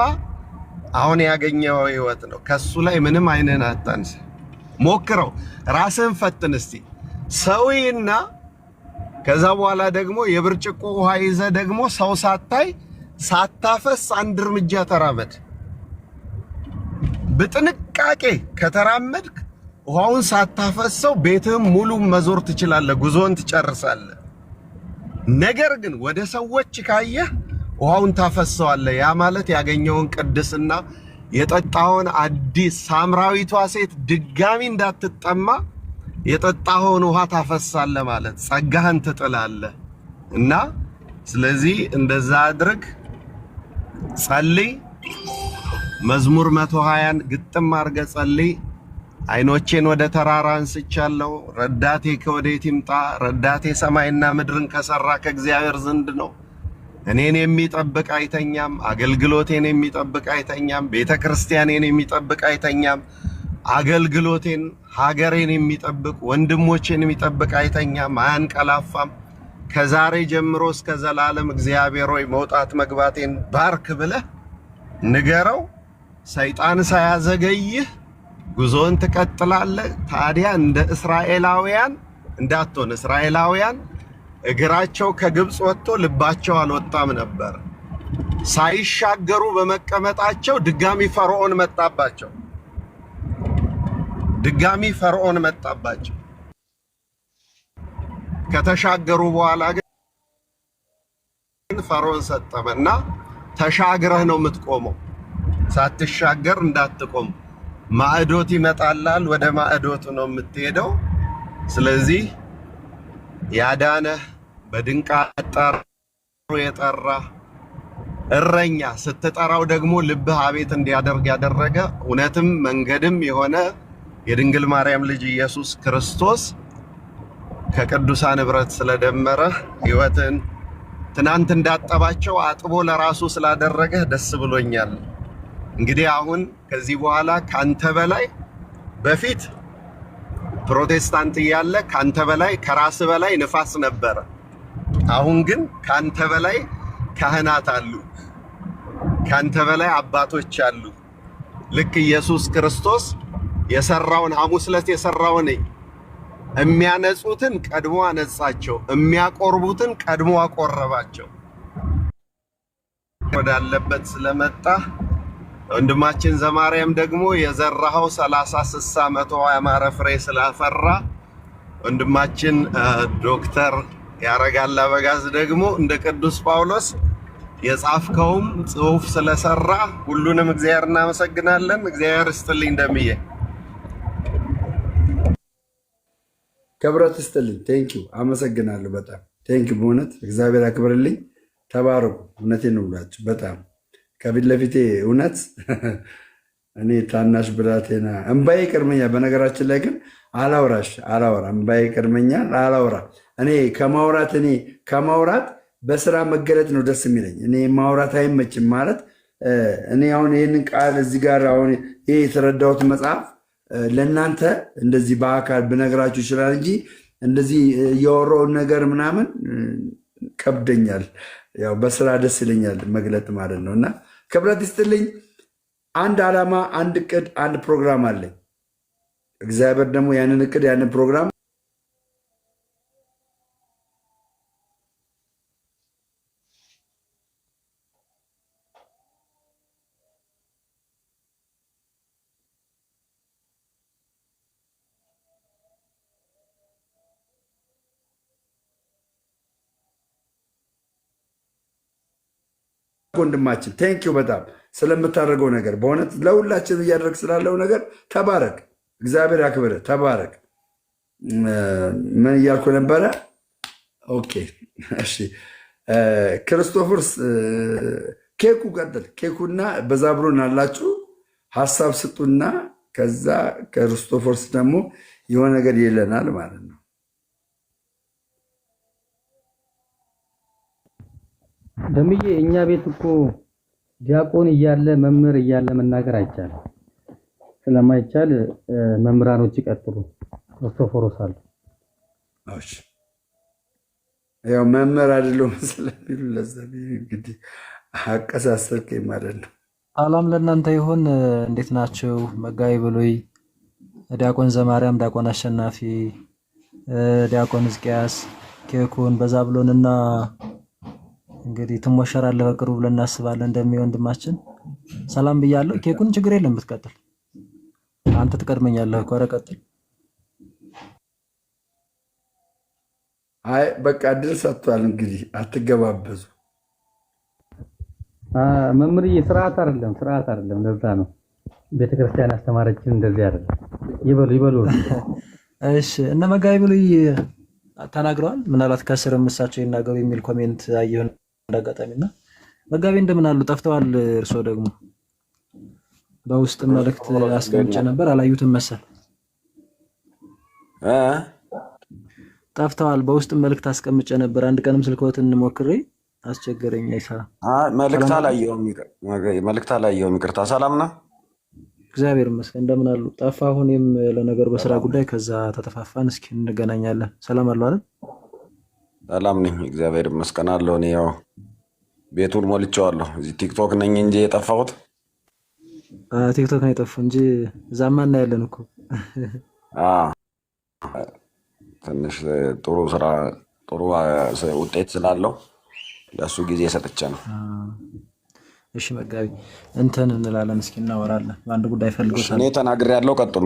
አሁን ያገኘው ህይወት ነው። ከሱ ላይ ምንም ዓይንህን አታንስ። ሞክረው፣ ራስህን ፈትን እስቲ ሰውይና ከዛ በኋላ ደግሞ የብርጭቆ ውሃ ይዘህ ደግሞ ሰው ሳታይ ሳታፈስ አንድ እርምጃ ተራመድ። በጥንቃቄ ከተራመድክ ውሃውን ሳታፈሰው ቤትህም ሙሉ መዞር ትችላለህ፣ ጉዞን ትጨርሳለህ። ነገር ግን ወደ ሰዎች ካየህ ውሃውን ታፈሰዋለህ። ያ ማለት ያገኘውን ቅድስና የጠጣውን አዲስ ሳምራዊቷ ሴት ድጋሚ እንዳትጠማ የጠጣውን ውሃ ታፈሳለህ ማለት ጸጋህን ትጥላለህ። እና ስለዚህ እንደዛ አድርግ፣ ጸልይ። መዝሙር 120ን ግጥም አድርገህ ጸልይ። ዓይኖቼን ወደ ተራራ አንስቻለሁ፣ ረዳቴ ከወዴት ይምጣ? ረዳቴ ሰማይና ምድርን ከሰራ ከእግዚአብሔር ዘንድ ነው። እኔን የሚጠብቅ አይተኛም፣ አገልግሎቴን የሚጠብቅ አይተኛም፣ ቤተ ክርስቲያኔን የሚጠብቅ አይተኛም። አገልግሎቴን ሀገሬን የሚጠብቅ ወንድሞቼን የሚጠብቅ አይተኛም፣ አያንቀላፋም። ከዛሬ ጀምሮ እስከ ዘላለም እግዚአብሔር ሆይ መውጣት መግባቴን ባርክ ብለህ ንገረው። ሰይጣን ሳያዘገይህ ጉዞን ትቀጥላለህ። ታዲያ እንደ እስራኤላውያን እንዳትሆን። እስራኤላውያን እግራቸው ከግብፅ ወጥቶ ልባቸው አልወጣም ነበር። ሳይሻገሩ በመቀመጣቸው ድጋሚ ፈርዖን መጣባቸው። ከተሻገሩ በኋላ ግን ፈርዖን ሰጠመና ተሻግረህ ነው የምትቆመው፣ ሳትሻገር እንዳትቆም። ማዕዶት ይመጣላል፣ ወደ ማዕዶት ነው የምትሄደው። ስለዚህ ያዳነህ በድንቅ አጠራሩ የጠራ እረኛ ስትጠራው ደግሞ ልብህ አቤት እንዲያደርግ ያደረገ እውነትም መንገድም የሆነ የድንግል ማርያም ልጅ ኢየሱስ ክርስቶስ ከቅዱሳን ኅብረት ስለደመረህ ሕይወትን ትናንት እንዳጠባቸው አጥቦ ለራሱ ስላደረገህ ደስ ብሎኛል። እንግዲህ አሁን ከዚህ በኋላ ካንተ በላይ በፊት ፕሮቴስታንት እያለ ካንተ በላይ ከራስ በላይ ንፋስ ነበረ። አሁን ግን ካንተ በላይ ካህናት አሉ፣ ካንተ በላይ አባቶች አሉ። ልክ ኢየሱስ ክርስቶስ የሰራውን ሐሙስ ዕለት የሰራውን የሚያነጹትን ቀድሞ አነጻቸው፣ የሚያቆርቡትን ቀድሞ አቆረባቸው። ወዳለበት ስለመጣ ወንድማችን ዘማርያም ደግሞ የዘራኸው 30 60 100 ያማረ ፍሬ ስላፈራ ወንድማችን ዶክተር ያረጋል አበጋዝ ደግሞ እንደ ቅዱስ ጳውሎስ የጻፍከውም ጽሑፍ ስለሰራ ሁሉንም እግዚአብሔር እናመሰግናለን። እግዚአብሔር ይስጥልኝ። እንደምዬ ክብረት ይስጥልኝ። ቴንኪው፣ አመሰግናለሁ። በጣም ቴንኪው። በእውነት እግዚአብሔር አክብርልኝ። ተባረኩ። እውነቴን ነው ብላችሁ በጣም ከፊት ለፊቴ እውነት እኔ ታናሽ ብላቴና እምባዬ ይቀድመኛል። በነገራችን ላይ ግን አላወራ እምባዬ ይቀድመኛል። አላወራ እኔ ከማውራት በስራ መገለጥ ነው ደስ የሚለኝ። እኔ ማውራት አይመችም ማለት እኔ አሁን ይህንን ቃል እዚህ ጋር አሁን ይህ የተረዳሁት መጽሐፍ ለእናንተ እንደዚህ በአካል ብነግራችሁ ይችላል እንጂ እንደዚህ የወራውን ነገር ምናምን ከብደኛል። ያው በስራ ደስ ይለኛል መግለጥ ማለት ነው። እና ክብረት ይስጥልኝ። አንድ ዓላማ፣ አንድ እቅድ፣ አንድ ፕሮግራም አለኝ። እግዚአብሔር ደግሞ ያንን እቅድ ያንን ፕሮግራም ወንድማችን ቴንኪው በጣም ስለምታደርገው ነገር በእውነት ለሁላችን እያደረግ ስላለው ነገር ተባረክ። እግዚአብሔር ያክብር። ተባረክ። ምን እያልኩ ነበረ? ኦኬ እሺ። ክርስቶፈርስ ኬኩ ቀጥል። ኬኩና በዛብሎን አላችሁ ሀሳብ ስጡና ከዛ ክርስቶፈርስ ደግሞ የሆነ ነገር ይለናል ማለት ነው። ደምዬ እኛ ቤት እኮ ዲያቆን እያለ መምህር እያለ መናገር አይቻልም። ስለማይቻል መምህራኖች ይቀጥሉ። ክርስቶፎሮስ አለ። እሺ ያው መምህር አይደለም ስለሚሉ ለዛ እንግዲህ አቀሳሰልከኝ ማለት ነው። ሰላም ለእናንተ ይሁን። እንዴት ናችሁ? መጋቢ ብሉይ፣ ዲያቆን ዘማርያም፣ ዲያቆን አሸናፊ፣ ዲያቆን ሕዝቅያስ፣ ኬኩን በዛብሎንና እንግዲህ ትሞሸራለህ በቅርቡ ብለን እናስባለን። እንደሚሆን ወንድማችን ሰላም ብያለሁ። ኬኩን ችግር የለም ብትቀጥል፣ አንተ ትቀድመኛለህ እኮ። ኧረ ቀጥል። አይ በቃ ድል ሰጥቷል። እንግዲህ አትገባበዙ። መምህርዬ ስርዓት አይደለም። ለዛ ነው ቤተክርስቲያን ያስተማረችን እንደዚህ አይደለም። ይበሉ። እሺ እነ መጋቢ ብሉይ ተናግረዋል። ምናልባት ከስርም እሳቸው ይናገሩ የሚል ኮሜንት አየሁ እንዳጋጣሚና መጋቢ እንደምን አሉ? ጠፍተዋል። እርሶ ደግሞ በውስጥ መልእክት አስቀምጬ ነበር፣ አላዩትም መሰል። ጠፍተዋል። በውስጥ መልእክት አስቀምጬ ነበር። አንድ ቀንም ስልክዎትን ሞክሬ አስቸገረኝ፣ አይሰራም። መልእክት አላየሁም። ይቅርታ። ሰላም ነው? እግዚአብሔር ይመስገን። እንደምን አሉ? ጠፋሁ። እኔም ለነገሩ በስራ ጉዳይ ከዛ ተጠፋፋን። እስኪ እንገናኛለን። ሰላም አሉ አይደል? ሰላም ነኝ፣ እግዚአብሔር ይመስገን አለሁ። እኔ ያው ቤቱን ሞልቼዋለሁ። እዚህ ቲክቶክ ነኝ እንጂ የጠፋሁት። ቲክቶክ ነው የጠፋሁ እንጂ እዛማ እናያለን እኮ። ትንሽ ጥሩ ስራ ጥሩ ውጤት ስላለው ለእሱ ጊዜ ሰጥቼ ነው። እሺ መጋቢ እንትን እንላለን፣ እስኪ እናወራለን። በአንድ ጉዳይ ፈልጎታል። እኔ ተናግሬያለሁ። ቀጥሉ።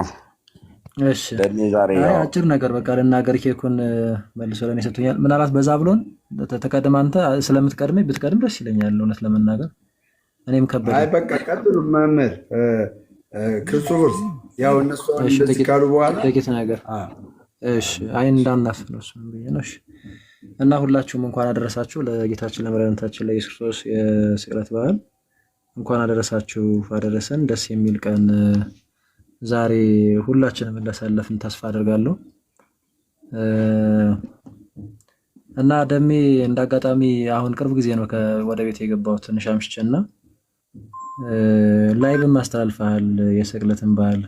እሺ አጭር ነገር በቃ ልናገር። ኬኩን መልሶ ለእኔ ሰጥቶኛል። ምናልባት በዛብሎን ተቀድም፣ አንተ ስለምትቀድመኝ ብትቀድም ደስ ይለኛል እውነት ለመናገር። እኔም ከበደ። አይ በቃ ቀጥሉ። መምህር ክርስቶፈርስ ያው እነሱ እንደዚህ ካሉ በኋላ ጥቂት ነገር እሺ፣ አይን እንዳናፍነው እሱን ብዬ ነው። እሺ እና ሁላችሁም እንኳን አደረሳችሁ ለጌታችን ለመድኃኒታችን ለኢየሱስ ክርስቶስ የስቅለት በዓል እንኳን አደረሳችሁ አደረሰን። ደስ የሚል ቀን ዛሬ ሁላችንም እንዳሳለፍን ተስፋ አደርጋለሁ። እና ደሜ እንዳጋጣሚ አሁን ቅርብ ጊዜ ነው ወደ ቤት የገባሁት ትንሽ አምሽቼና ላይቭም አስተላልፈሃል የስቅለትን በዓል።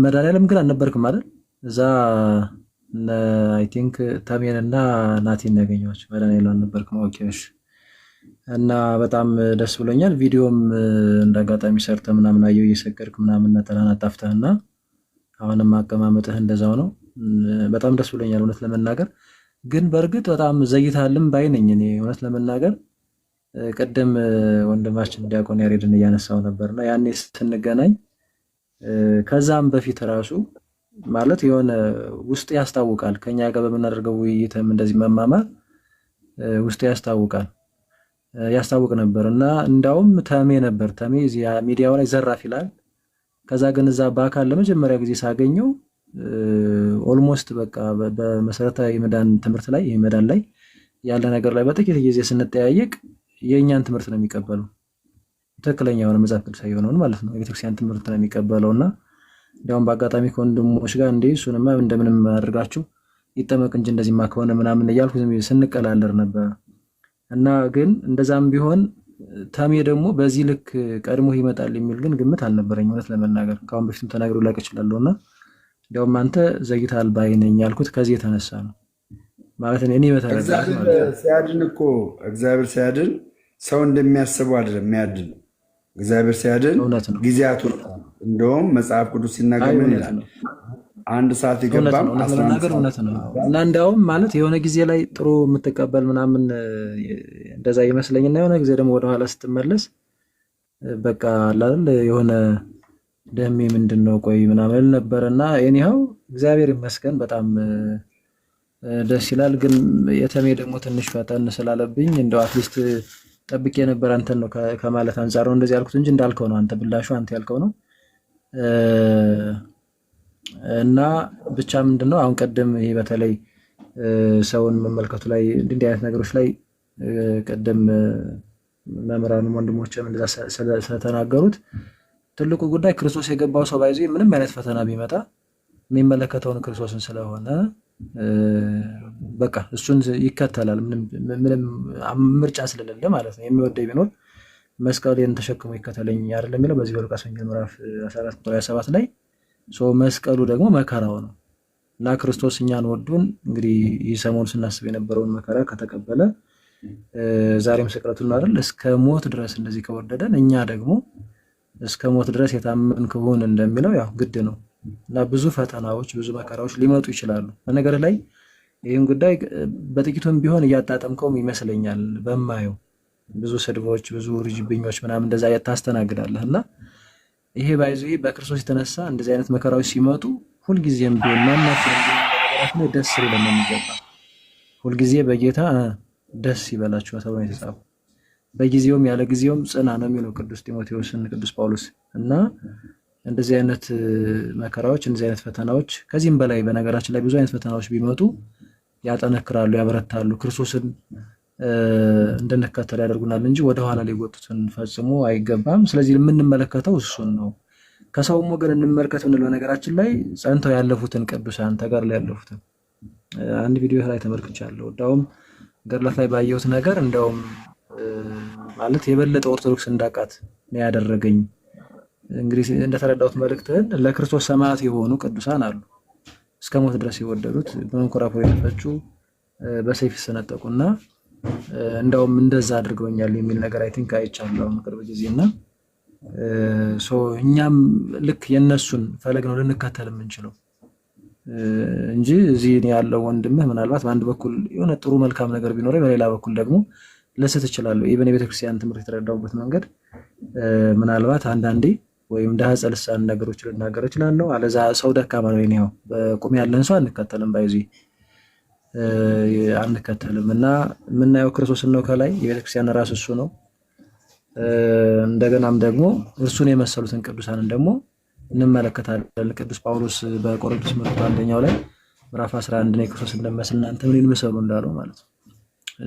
መድኃኒዓለም ግን አልነበርክም አይደል? እዛ አይ ቲንክ ተሜን እና ናቲን ያገኘኋቸው። መድኃኒዓለም አልነበርክም። ኦኬ እሺ። እና በጣም ደስ ብሎኛል። ቪዲዮም እንዳጋጣሚ ሰርተህ ምናምን አየሁ እየሰገድክ ምናምን ነጠላህን አጣፍተህና አሁንም አቀማመጥህ እንደዛው ነው። በጣም ደስ ብሎኛል እውነት ለመናገር። ግን በእርግጥ በጣም ዘይታልም ባይ ነኝ እኔ እውነት ለመናገር። ቅድም ወንድማችን ዲያቆን ያሬድን እያነሳው ነበርና ያኔ ስንገናኝ ከዛም በፊት ራሱ ማለት የሆነ ውስጥ ያስታውቃል። ከኛ ጋር በምናደርገው ውይይትም እንደዚህ መማማር ውስጥ ያስታውቅ ነበር እና እንዳውም ተሜ እዚህ ሚዲያው ላይ ዘራፍ ይላል። ከዛ ግን እዛ በአካል ለመጀመሪያ ጊዜ ሳገኘው ኦልሞስት በቃ በመሰረታዊ የመዳን ትምህርት ላይ የመዳን ላይ ያለ ነገር ላይ በጥቂት ጊዜ ስንጠያየቅ የእኛን ትምህርት ነው የሚቀበለው። ትክክለኛ የሆነ መጽሐፍ ቅዱሳዊ የሆነውን ማለት ነው የቤተክርስቲያን ትምህርት ነው የሚቀበለው። እና እንዲያውም በአጋጣሚ ከወንድሞች ጋር እንደ እሱንማ እንደምንም አድርጋችሁ ይጠመቅ እንጂ እንደዚህማ ከሆነ ምናምን እያልኩ ዝም ብዬ ስንቀላለር ነበር። እና ግን እንደዛም ቢሆን ተሜ ደግሞ በዚህ ልክ ቀድሞ ይመጣል የሚል ግን ግምት አልነበረኝ እውነት ለመናገር ከአሁን በፊትም ተናግሮ ላቅ እችላለሁና እንዲያውም አንተ ዘይታል ባይ ነኝ ያልኩት ከዚህ የተነሳ ነው ማለት ነው። እኔ በተረዳሁት ማለት ነው። ሲያድን እኮ እግዚአብሔር ሲያድን ሰው እንደሚያስበው አይደለም የሚያድን። እግዚአብሔር ሲያድን ጊዜያቱ እንደውም መጽሐፍ ቅዱስ ሲናገር ምን ይላል? አንድ ሰዓት ይገባም ነገር እውነት ነው። እና እንዲያውም ማለት የሆነ ጊዜ ላይ ጥሩ የምትቀበል ምናምን እንደዛ ይመስለኝና የሆነ ጊዜ ደግሞ ወደኋላ ስትመለስ በቃ አይደል የሆነ ደሜ ምንድነው ቆይ ምናምን ነበርና እኔው እግዚአብሔር ይመስገን በጣም ደስ ይላል። ግን የተሜ ደግሞ ትንሽ ፈጠን ስላለብኝ እንደው አትሊስት ጠብቄ ነበር አንተን ነው ከማለት አንፃር ነው እንደዚህ ያልኩት እንጂ እንዳልከው ነው አንተ ብላሹ አንተ ያልከው ነው። እና ብቻ ምንድነው አሁን ቀደም ይሄ በተለይ ሰውን መመልከቱ ላይ እንዲህ አይነት ነገሮች ላይ ቀደም መምህራንም ወንድሞችም እንደዛ ስለተናገሩት ትልቁ ጉዳይ ክርስቶስ የገባው ሰው ባይዘ ምንም አይነት ፈተና ቢመጣ የሚመለከተውን ክርስቶስን ስለሆነ በቃ እሱን ይከተላል። ምንም ምርጫ ስለሌለ ማለት ነው። የሚወደው ቢኖር መስቀሌን ተሸክሞ ይከተለኝ አይደለም የሚለው በዚህ በሉቃስ ወንጌል ምዕራፍ 14 ቁጥር 27 ላይ መስቀሉ ደግሞ መከራው ነው እና ክርስቶስ እኛን ወዶን እንግዲህ ይህ ሰሞኑን ስናስብ የነበረውን መከራ ከተቀበለ ዛሬም ስቅለቱን አይደል እስከ ሞት ድረስ እንደዚህ ከወደደን እኛ ደግሞ እስከ ሞት ድረስ የታመን ከሆነ እንደሚለው ያው ግድ ነው እና ብዙ ፈተናዎች ብዙ መከራዎች ሊመጡ ይችላሉ። በነገር ላይ ይህን ጉዳይ በጥቂቱም ቢሆን እያጣጠምከውም ይመስለኛል። በማየው ብዙ ስድቦች ብዙ ርጅብኞች ምናምን እንደዛ ታስተናግዳለህ እና ይሄ ባይዙ በክርስቶስ የተነሳ እንደዚህ አይነት መከራዎች ሲመጡ ሁልጊዜም ቢሆን ማናቸውም ነገራችን ደስ ይለን የሚገባ ሁልጊዜ በጌታ ደስ ይበላችሁ ተብሎ የተጻፈው በጊዜውም ያለ ጊዜውም ጽና ነው የሚለው ቅዱስ ጢሞቴዎስን ቅዱስ ጳውሎስ እና እንደዚህ አይነት መከራዎች እንደዚህ አይነት ፈተናዎች ከዚህም በላይ በነገራችን ላይ ብዙ አይነት ፈተናዎች ቢመጡ ያጠነክራሉ፣ ያበረታሉ፣ ክርስቶስን እንድንከተል ያደርጉናል እንጂ ወደ ኋላ ሊጎቱትን ፈጽሞ አይገባም። ስለዚህ የምንመለከተው እሱን ነው። ከሰውም ወገን እንመልከት ብንል በነገራችን ላይ ጸንተው ያለፉትን ቅዱሳን ተጋር ላይ ያለፉትን አንድ ቪዲዮ ላይ ተመልክቻለሁ። እንደውም ገድላት ላይ ባየሁት ነገር እንደውም ማለት የበለጠ ኦርቶዶክስ እንዳቃት ነው ያደረገኝ። እንግዲህ እንደተረዳሁት መልእክትን ለክርስቶስ ሰማዕት የሆኑ ቅዱሳን አሉ። እስከ ሞት ድረስ የወደዱት በመንኮራኩር የተፈጩ በሰይፍ ሰነጠቁና እንደውም እንደዛ አድርገውኛል የሚል ነገር አይ ቲንክ አይቻለሁ ቅርብ ጊዜና እኛም ልክ የነሱን ፈለግ ነው ልንከተል የምንችለው እንጂ እዚህ ያለው ወንድምህ ምናልባት በአንድ በኩል የሆነ ጥሩ መልካም ነገር ቢኖረው በሌላ በኩል ደግሞ ለሰት ይችላል። ኢቭን የቤተክርስቲያን ትምህርት የተረዳውበት መንገድ ምናልባት አንዳንዴ ወይም ዳህጸ ልሳን ነገሮች ልናገር እችላለሁ። አለዛ ሰው ደካማ ነው ነው በቁም ያለን ሰው አንከተልም ባይዚ አንከተልም እና የምናየው ክርስቶስን ነው ከላይ የቤተክርስቲያን ራስ እሱ ነው። እንደገናም ደግሞ እርሱን የመሰሉትን ቅዱሳንን ደግሞ እንመለከታለን። ቅዱስ ጳውሎስ በቆሮንቶስ ምዕራፍ 1 ላይ ምዕራፍ 11 ላይ ክርስቶስ እንደመስል እናንተ ምን ይመስሉ እንዳለው ማለት ነው።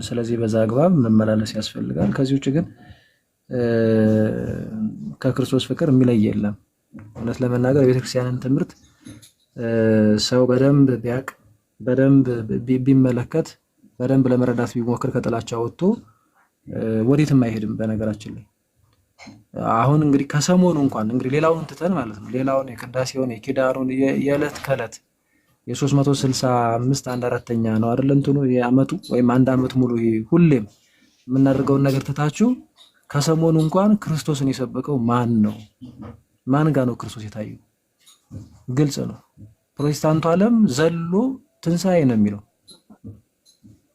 ስለዚህ በዛ አግባብ መመላለስ ያስፈልጋል። ከዚህ ውጭ ግን ከክርስቶስ ፍቅር የሚለይ የለም። እውነት ለመናገር የቤተክርስቲያንን ትምህርት ሰው በደንብ ቢያቅ በደንብ ቢመለከት በደንብ ለመረዳት ቢሞክር ከጥላቻ ወጥቶ ወዴትም አይሄድም። በነገራችን ላይ አሁን እንግዲህ ከሰሞኑ እንኳን እንግዲህ ሌላውን ትተን ማለት ነው ሌላውን የቅዳሴውን የኪዳኑን የዕለት ከዕለት የ365 አንድ አራተኛ ነው አይደል እንትኑ የዓመቱ ወይም አንድ ዓመት ሙሉ ሁሌም የምናደርገውን ነገር ትታችሁ ከሰሞኑ እንኳን ክርስቶስን የሰበከው ማን ነው? ማን ጋር ነው ክርስቶስ የታየው? ግልጽ ነው። ፕሮቴስታንቱ ዓለም ዘሎ ትንሣኤ ነው የሚለው።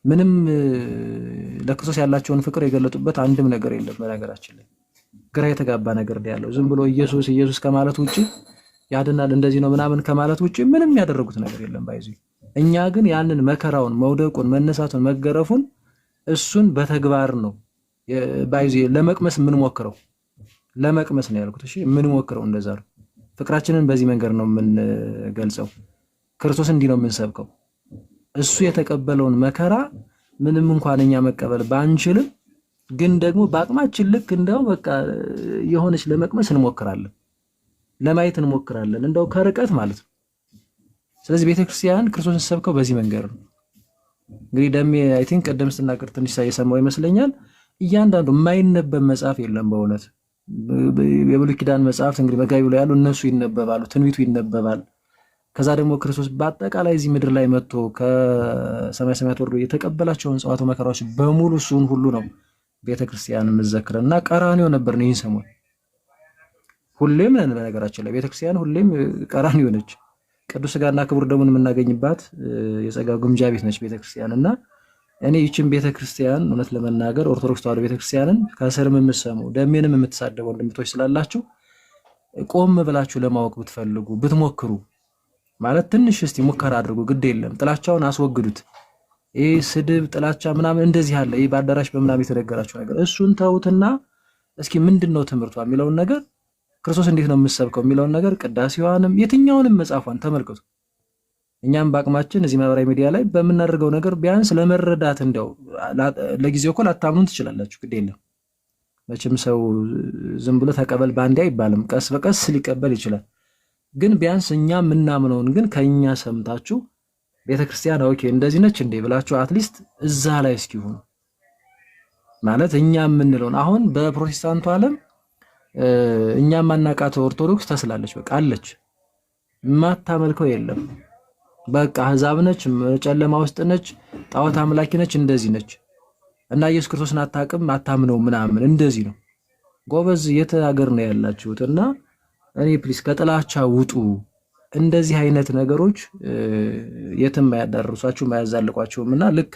ምንም ለክርስቶስ ያላቸውን ፍቅር የገለጡበት አንድም ነገር የለም። በነገራችን ላይ ግራ የተጋባ ነገር ነው ያለው። ዝም ብሎ ኢየሱስ ኢየሱስ ከማለት ውጪ ያድናል እንደዚህ ነው ምናምን ከማለት ውጪ ምንም ያደረጉት ነገር የለም። ባይዚ እኛ ግን ያንን መከራውን፣ መውደቁን፣ መነሳቱን፣ መገረፉን እሱን በተግባር ነው ባይዚ ለመቅመስ ምን ሞክረው ለመቅመስ ነው ያልኩት። እሺ ምን ሞክረው እንደዛ ነው። ፍቅራችንን በዚህ መንገድ ነው የምንገልጸው። ክርስቶስ እንዲህ ነው የምንሰብከው። እሱ የተቀበለውን መከራ ምንም እንኳን እኛ መቀበል ባንችልም ግን ደግሞ በአቅማችን ልክ እንደው በቃ የሆነች ለመቅመስ እንሞክራለን፣ ለማየት እንሞክራለን። እንደው ከርቀት ማለት ነው ስለዚህ ቤተክርስቲያን ክርስቶስን ሰብከው በዚህ መንገድ ነው። እንግዲህ ደሜ አይ ቲንክ ቀደም ስትናገር ትንሽ የሰማው ይመስለኛል። እያንዳንዱ የማይነበብ መጽሐፍ የለም በእውነት የብሉይ ኪዳን መጽሐፍት እንግዲህ መጋቢው ላይ ያሉ እነሱ ይነበባሉ፣ ትንቢቱ ይነበባል። ከዛ ደግሞ ክርስቶስ በአጠቃላይ እዚህ ምድር ላይ መጥቶ ከሰማይ ሰማያት ወርዶ የተቀበላቸውን ጽዋቱ መከራዎች በሙሉ እሱን ሁሉ ነው ቤተክርስቲያን የምትዘክረን እና ቀራንዮ ነበር ነው። ይህን ሰሞን ሁሌም ነን። በነገራችን ላይ ቤተክርስቲያን ሁሌም ቀራንዮ ነች። ቅዱስ ሥጋና ክቡር ደሙን የምናገኝባት የጸጋ ግምጃ ቤት ነች ቤተክርስቲያን እና እኔ ይችን ቤተክርስቲያን እውነት ለመናገር ኦርቶዶክስ ተዋሕዶ ቤተክርስቲያንን ከስርም የምትሰሙ ደሜንም የምትሳደቡ ወንድምቶች ስላላችሁ ቆም ብላችሁ ለማወቅ ብትፈልጉ ብትሞክሩ ማለት ትንሽ እስቲ ሙከራ አድርጉ። ግድ የለም ጥላቻውን አስወግዱት። ይህ ስድብ ጥላቻ ምናምን እንደዚህ አለ። ይህ በአዳራሽ በምናምን የተነገራችሁ ነገር እሱን ተውትና እስኪ ምንድን ነው ትምህርቷ የሚለውን ነገር ክርስቶስ እንዴት ነው የምሰብከው የሚለውን ነገር ቅዳሴዋንም የትኛውንም መጽሐፏን ተመልከቱ። እኛም በአቅማችን እዚህ ማህበራዊ ሚዲያ ላይ በምናደርገው ነገር ቢያንስ ለመረዳት እንደው ለጊዜው እኮ ላታምኑን ትችላላችሁ። ግድ የለም መቼም ሰው ዝም ብሎ ተቀበል ባንዴ አይባልም። ቀስ በቀስ ሊቀበል ይችላል። ግን ቢያንስ እኛ የምናምነውን ግን ከኛ ሰምታችሁ ቤተክርስቲያን ኦኬ እንደዚህ ነች እንዴ ብላችሁ አትሊስት እዛ ላይ እስኪሆኑ ማለት እኛ የምንለውን አሁን በፕሮቴስታንቱ ዓለም እኛ ማናቃተ ኦርቶዶክስ ተስላለች። በቃ አለች። ማታመልከው የለም። በቃ አሕዛብ ነች፣ ጨለማ ውስጥ ነች፣ ጣዖት አምላኪ ነች፣ እንደዚህ ነች እና ኢየሱስ ክርስቶስን አታውቅም፣ አታምነው ምናምን እንደዚህ ነው። ጎበዝ የት ሀገር ነው ያላችሁት? እና እኔ ፕሊስ ከጥላቻ ውጡ። እንደዚህ አይነት ነገሮች የትም አያዳርሷችሁም አያዛልቋችሁም። እና ልክ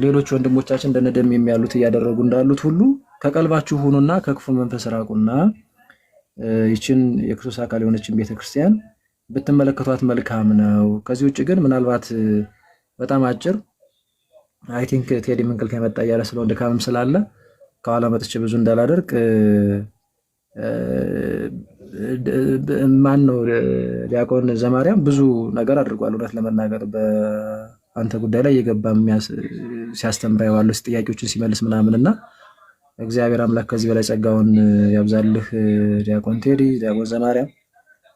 ሌሎች ወንድሞቻችን እንደነደም የሚያሉት እያደረጉ እንዳሉት ሁሉ ከቀልባችሁ ሁኑና ከክፉ መንፈስ ራቁና ይችን የክርስቶስ አካል የሆነችን ቤተክርስቲያን ብትመለከቷት መልካም ነው። ከዚህ ውጭ ግን ምናልባት በጣም አጭር አይ ቲንክ ቴዲ መንከል ከመጣ እያለ ስለሆነ ድካምም ስላለ ከኋላ መጥቼ ብዙ እንዳላደርግ ማን ነው ዲያቆን ዘማርያም ብዙ ነገር አድርጓል። እውነት ለመናገር በአንተ ጉዳይ ላይ እየገባ ሲያስተምር ያዋሉ ጥያቄዎችን ሲመልስ ምናምንና እግዚአብሔር አምላክ ከዚህ በላይ ጸጋውን ያብዛልህ ዲያቆን ቴዲ፣ ዲያቆን ዘማርያም።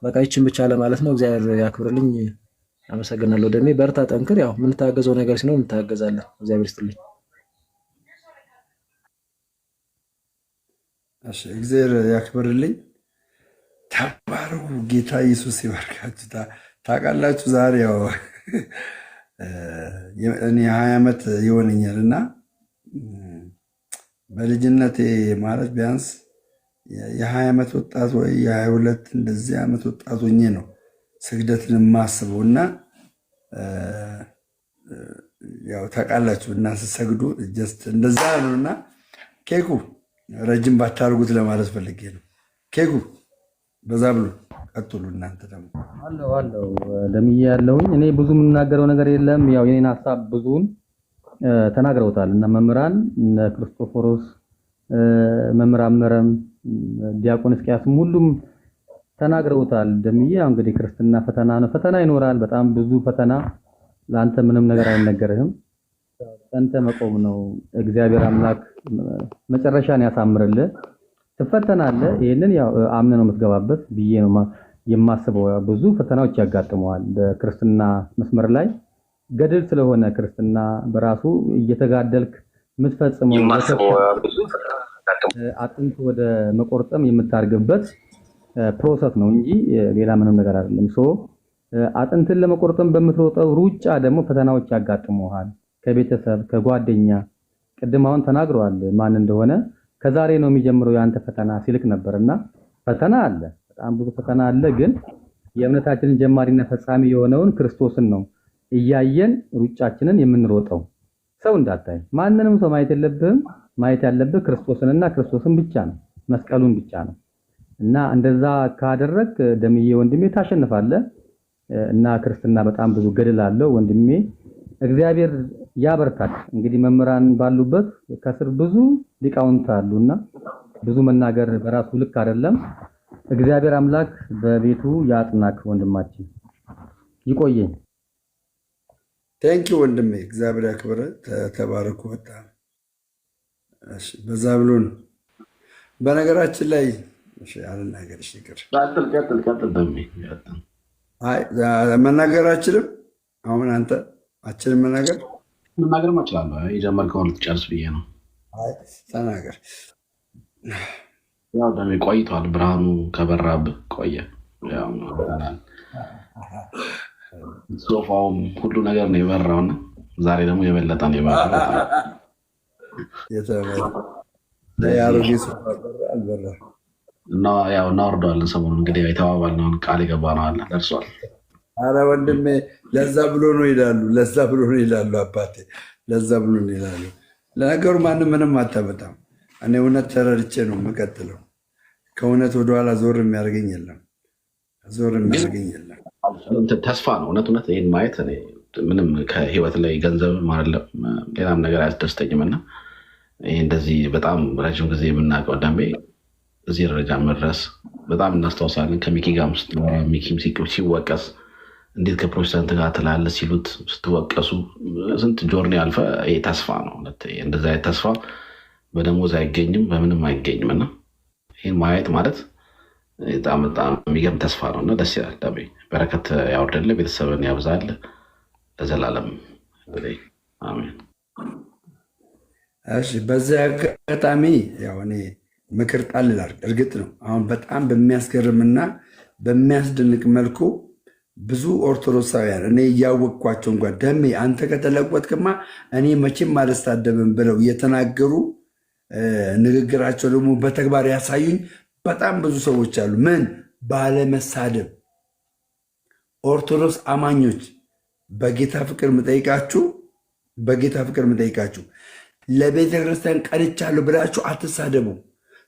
በቃ ይችን ብቻ ለማለት ነው። እግዚአብሔር ያክብርልኝ። አመሰግናለሁ። ደሜ በርታ፣ ጠንክር። ያው የምንታገዘው ነገር ሲኖር እንታገዛለን። እግዚአብሔር ይስጥልኝ። እሺ፣ እግዚአብሔር ያክብርልኝ። ተባረኩ። ጌታ ኢየሱስ ይባርካችሁ። ታውቃላችሁ ዛሬ ያው እኔ 20 ዓመት ይሆነኛልና በልጅነቴ ማለት ቢያንስ የ20 ዓመት ወጣት ወይ የ22 እንደዚህ ዓመት ወጣት ሆኜ ነው ስግደትን የማስበው እና ያው ታውቃላችሁ እና ስትሰግዱ ጀስት እንደዛ ነውና ኬኩ ረጅም ባታርጉት ለማለት ፈልጌ ነው። ኬኩ በዛ ብሎ ቀጥሉ። እናንተ ደግሞ አለው ደምዬ ያለውኝ እኔ ብዙ የምናገረው ነገር የለም። ያው የኔን ሐሳብ ብዙውን ተናግረውታል እና መምህራን እነ ክርስቶፎሮስ መምህራን መረም ዲያቆን እስቂያስም ሁሉም ተናግረውታል። ደምዬ ያው እንግዲህ ክርስትና ፈተና ነው። ፈተና ይኖራል፣ በጣም ብዙ ፈተና። ለአንተ ምንም ነገር አይነገርህም። አንተ መቆም ነው። እግዚአብሔር አምላክ መጨረሻን ያሳምርልህ። ትፈተናለህ። ይሄንን ያው አምነህ ነው የምትገባበት ብዬ ነው የማስበው። ብዙ ፈተናዎች ያጋጥመዋል በክርስትና መስመር ላይ ገድል ስለሆነ ክርስትና በራሱ እየተጋደልክ የምትፈጽመው አጥንት ወደ መቆርጠም የምታርግበት ፕሮሰስ ነው እንጂ ሌላ ምንም ነገር አይደለም። አጥንትን ለመቆርጠም በምትሮጠው ሩጫ ደግሞ ፈተናዎች ያጋጥመዋል። ከቤተሰብ ከጓደኛ ቅድም አሁን ተናግረዋል ማን እንደሆነ። ከዛሬ ነው የሚጀምረው ያንተ ፈተና ሲልክ ነበርና ፈተና አለ፣ በጣም ብዙ ፈተና አለ። ግን የእምነታችንን ጀማሪና ፈጻሚ የሆነውን ክርስቶስን ነው እያየን ሩጫችንን የምንሮጠው። ሰው እንዳታይ ማንንም ሰው ማየት የለብህም። ማየት ያለብህ ክርስቶስንና ክርስቶስን ብቻ ነው፣ መስቀሉን ብቻ ነው። እና እንደዛ ካደረግ ደምዬ ወንድሜ ታሸንፋለህ። እና ክርስትና በጣም ብዙ ገድል አለው ወንድሜ። እግዚአብሔር ያበርታል። እንግዲህ መምህራን ባሉበት ከስር ብዙ ሊቃውንት አሉና ብዙ መናገር በራሱ ልክ አይደለም። እግዚአብሔር አምላክ በቤቱ ያጽናክ ወንድማችን። ይቆየኝ። ቴንኪ ወንድሜ፣ እግዚአብሔር ያክብረ። ተባረኩ። በጣም እሺ። በዛ ብሎ ነው። በነገራችን ላይ እሺ፣ አልናገርሽ ይቅር። ቀጥል ደሜ። መናገር አችልም። አሁን አንተ አችልም መናገር መናገርም እችላለሁ። የጀመርከውን ልትጨርስ ብዬ ነው። ተናገር። ያው ደሜ ቆይቷል። ብርሃኑ ከበራብህ ቆየ። ሶፋውም ሁሉ ነገር ነው የበራውና ዛሬ ደግሞ የበለጠ ነው የበራው። እና ያው እናወርደዋለን። ሰሞኑን እንግዲህ የተባባልነውን ቃል የገባነው አለ ደርሷል። አረ ወንድሜ ለዛ ብሎ ነው ይላሉ። ለዛ ብሎ ነው ይላሉ። አባቴ ለዛ ብሎ ነው ይላሉ። ለነገሩ ማንም ምንም አታመጣም። እኔ እውነት ተረድቼ ነው የምቀጥለው። ከእውነት ወደኋላ ዞር የሚያደርገኝ የለም። ዞር የሚያደርገኝ የለም። ተስፋ ነው እውነት ይህን ማየት ምንም ከህይወት ላይ ገንዘብ አይደለም ሌላም ነገር አያስደስተኝም። እና ይህ እንደዚህ በጣም ረጅም ጊዜ የምናውቀው ደንቤ እዚህ ደረጃ መድረስ በጣም እናስታውሳለን። ከሚኪ ጋር ሚኪም ሲወቀስ እንዴት ከፕሮቴስታንት ጋር ትላለህ ሲሉት ስትወቀሱ ስንት ጆርኒ አልፈ። ይሄ ተስፋ ነው። እንደዚ አይነት ተስፋ በደሞዝ አይገኝም፣ በምንም አይገኝም። እና ይህን ማየት ማለት በጣም የሚገርም ተስፋ ነው እና ደስ ይላል። ደሜ በረከት ያወርድልህ፣ ቤተሰብን ያብዛል ለዘላለም አሜን። እሺ፣ በዚህ አጋጣሚ ያው እኔ ምክር ጣል ላድርግ። እርግጥ ነው አሁን በጣም በሚያስገርምና በሚያስደንቅ መልኩ ብዙ ኦርቶዶክሳውያን እኔ እያወቅኳቸው እንኳን ደሜ አንተ ከተለወጥክማ እኔ መቼም አልሳደብም ብለው እየተናገሩ ንግግራቸው ደግሞ በተግባር ያሳዩኝ በጣም ብዙ ሰዎች አሉ። ምን ባለመሳደብ ኦርቶዶክስ አማኞች በጌታ ፍቅር ምጠይቃችሁ ለቤተ ክርስቲያን ቀንቻለሁ ብላችሁ አትሳደቡ።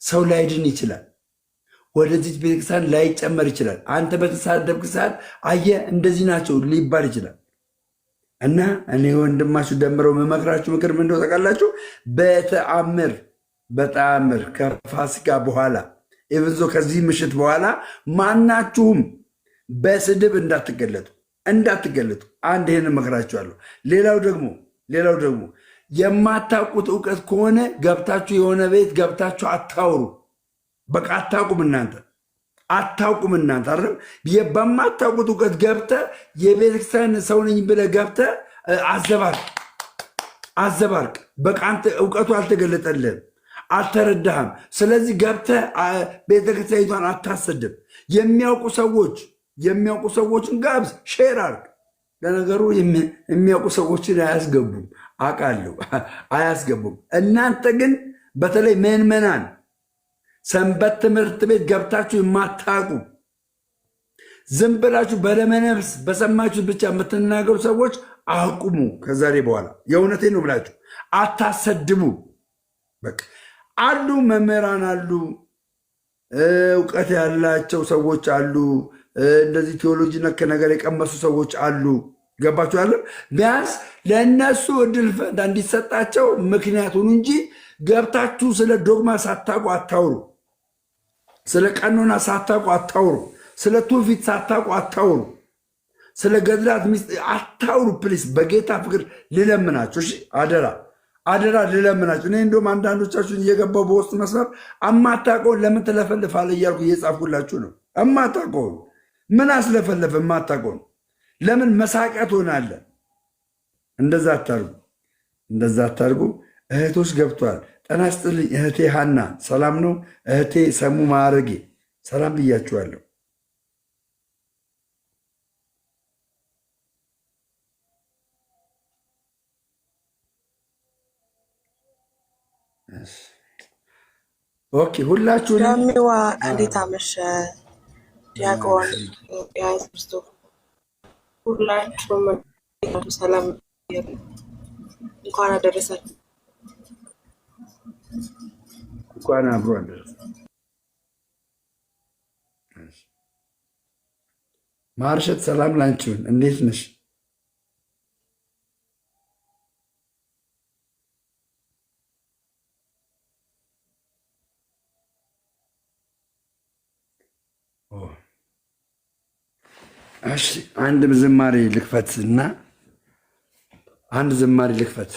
ሰው ላይድን ይችላል። ወደዚህ ቤተክርስቲያን ላይጨመር ይችላል። አንተ በተሳደብክ ሰዓት አየህ እንደዚህ ናቸው ሊባል ይችላል። እና እኔ ወንድማችሁ ደምረው መመክራችሁ ምክር ምን እንደው ታውቃላችሁ? በተአምር ከፋሲካ በኋላ ኢቭንዞ ከዚህ ምሽት በኋላ ማናችሁም በስድብ እንዳትገለጡ። አንድ ይሄን እመክራችኋለሁ። ሌላው ደግሞ የማታውቁት እውቀት ከሆነ ገብታችሁ የሆነ ቤት ገብታችሁ አታውሩ። በቃ አታውቁም እናንተ አይደለም። በማታውቁት እውቀት ገብተህ የቤተክርስቲያን ሰው ነኝ ብለህ ገብተህ አዘባርቅ። በቃ አንተ እውቀቱ አልተገለጠልህም፣ አልተረዳህም። ስለዚህ ገብተህ ቤተክርስቲያኒቷን አታሰድብ። የሚያውቁ ሰዎችን ጋብዝ፣ ሼር አድርግ። ለነገሩ የሚያውቁ ሰዎችን አያስገቡም፣ አውቃለሁ፣ አያስገቡም። እናንተ ግን በተለይ ምዕመናን ሰንበት ትምህርት ቤት ገብታችሁ የማታውቁ ዝም ብላችሁ በደመነፍስ በሰማችሁት ብቻ የምትናገሩ ሰዎች አቁሙ። ከዛሬ በኋላ የእውነቴን ነው ብላችሁ አታሰድቡ። በቃ አሉ መምህራን አሉ፣ እውቀት ያላቸው ሰዎች አሉ፣ እንደዚህ ቴዎሎጂ ነክ ነገር የቀመሱ ሰዎች አሉ። ገባችሁ? ያለ ቢያንስ ለእነሱ እድል ፈንታ እንዲሰጣቸው ምክንያት ሁኑ እንጂ ገብታችሁ ስለ ዶግማ ሳታውቁ አታውሩ። ስለ ቀኖና ሳታውቁ አታውሩ። ስለ ትውፊት ሳታውቁ አታውሩ። ስለ ገድላት አታውሩ። ፕሊስ በጌታ ፍቅር ልለምናችሁ፣ እሺ? አደራ ልለምናችሁ። እኔ እንደውም አንዳንዶቻችሁን እየገባው በውስጥ መስመር እማታውቀውን ለምን ትለፈልፋለህ እያልኩ እየጻፍኩላችሁ ነው። እማታውቀውን ምን አስለፈለፈ? እማታውቀውን ለምን መሳቂያ ትሆናለህ? እንደዛ አታርጉ። እህቶች ገብቷል። ጤና ይስጥልኝ እህቴ ሀና፣ ሰላም ነው? እህቴ ሰሙ ማዕረጌ ሰላም ብያችኋለሁ። ኦኬ፣ ሁላችሁንም ዳሜዋ እንዴት አመሸ? ዲያቆን ያስብስቶ ሁላችሁም ሰላም፣ እንኳን አደረሳችሁ። እንኳን አብሮ አደረሰ። ማርሸት ሰላም ላንቺውን፣ እንዴት ነሽ? እሺ፣ አንድ ዝማሬ ልክፈት።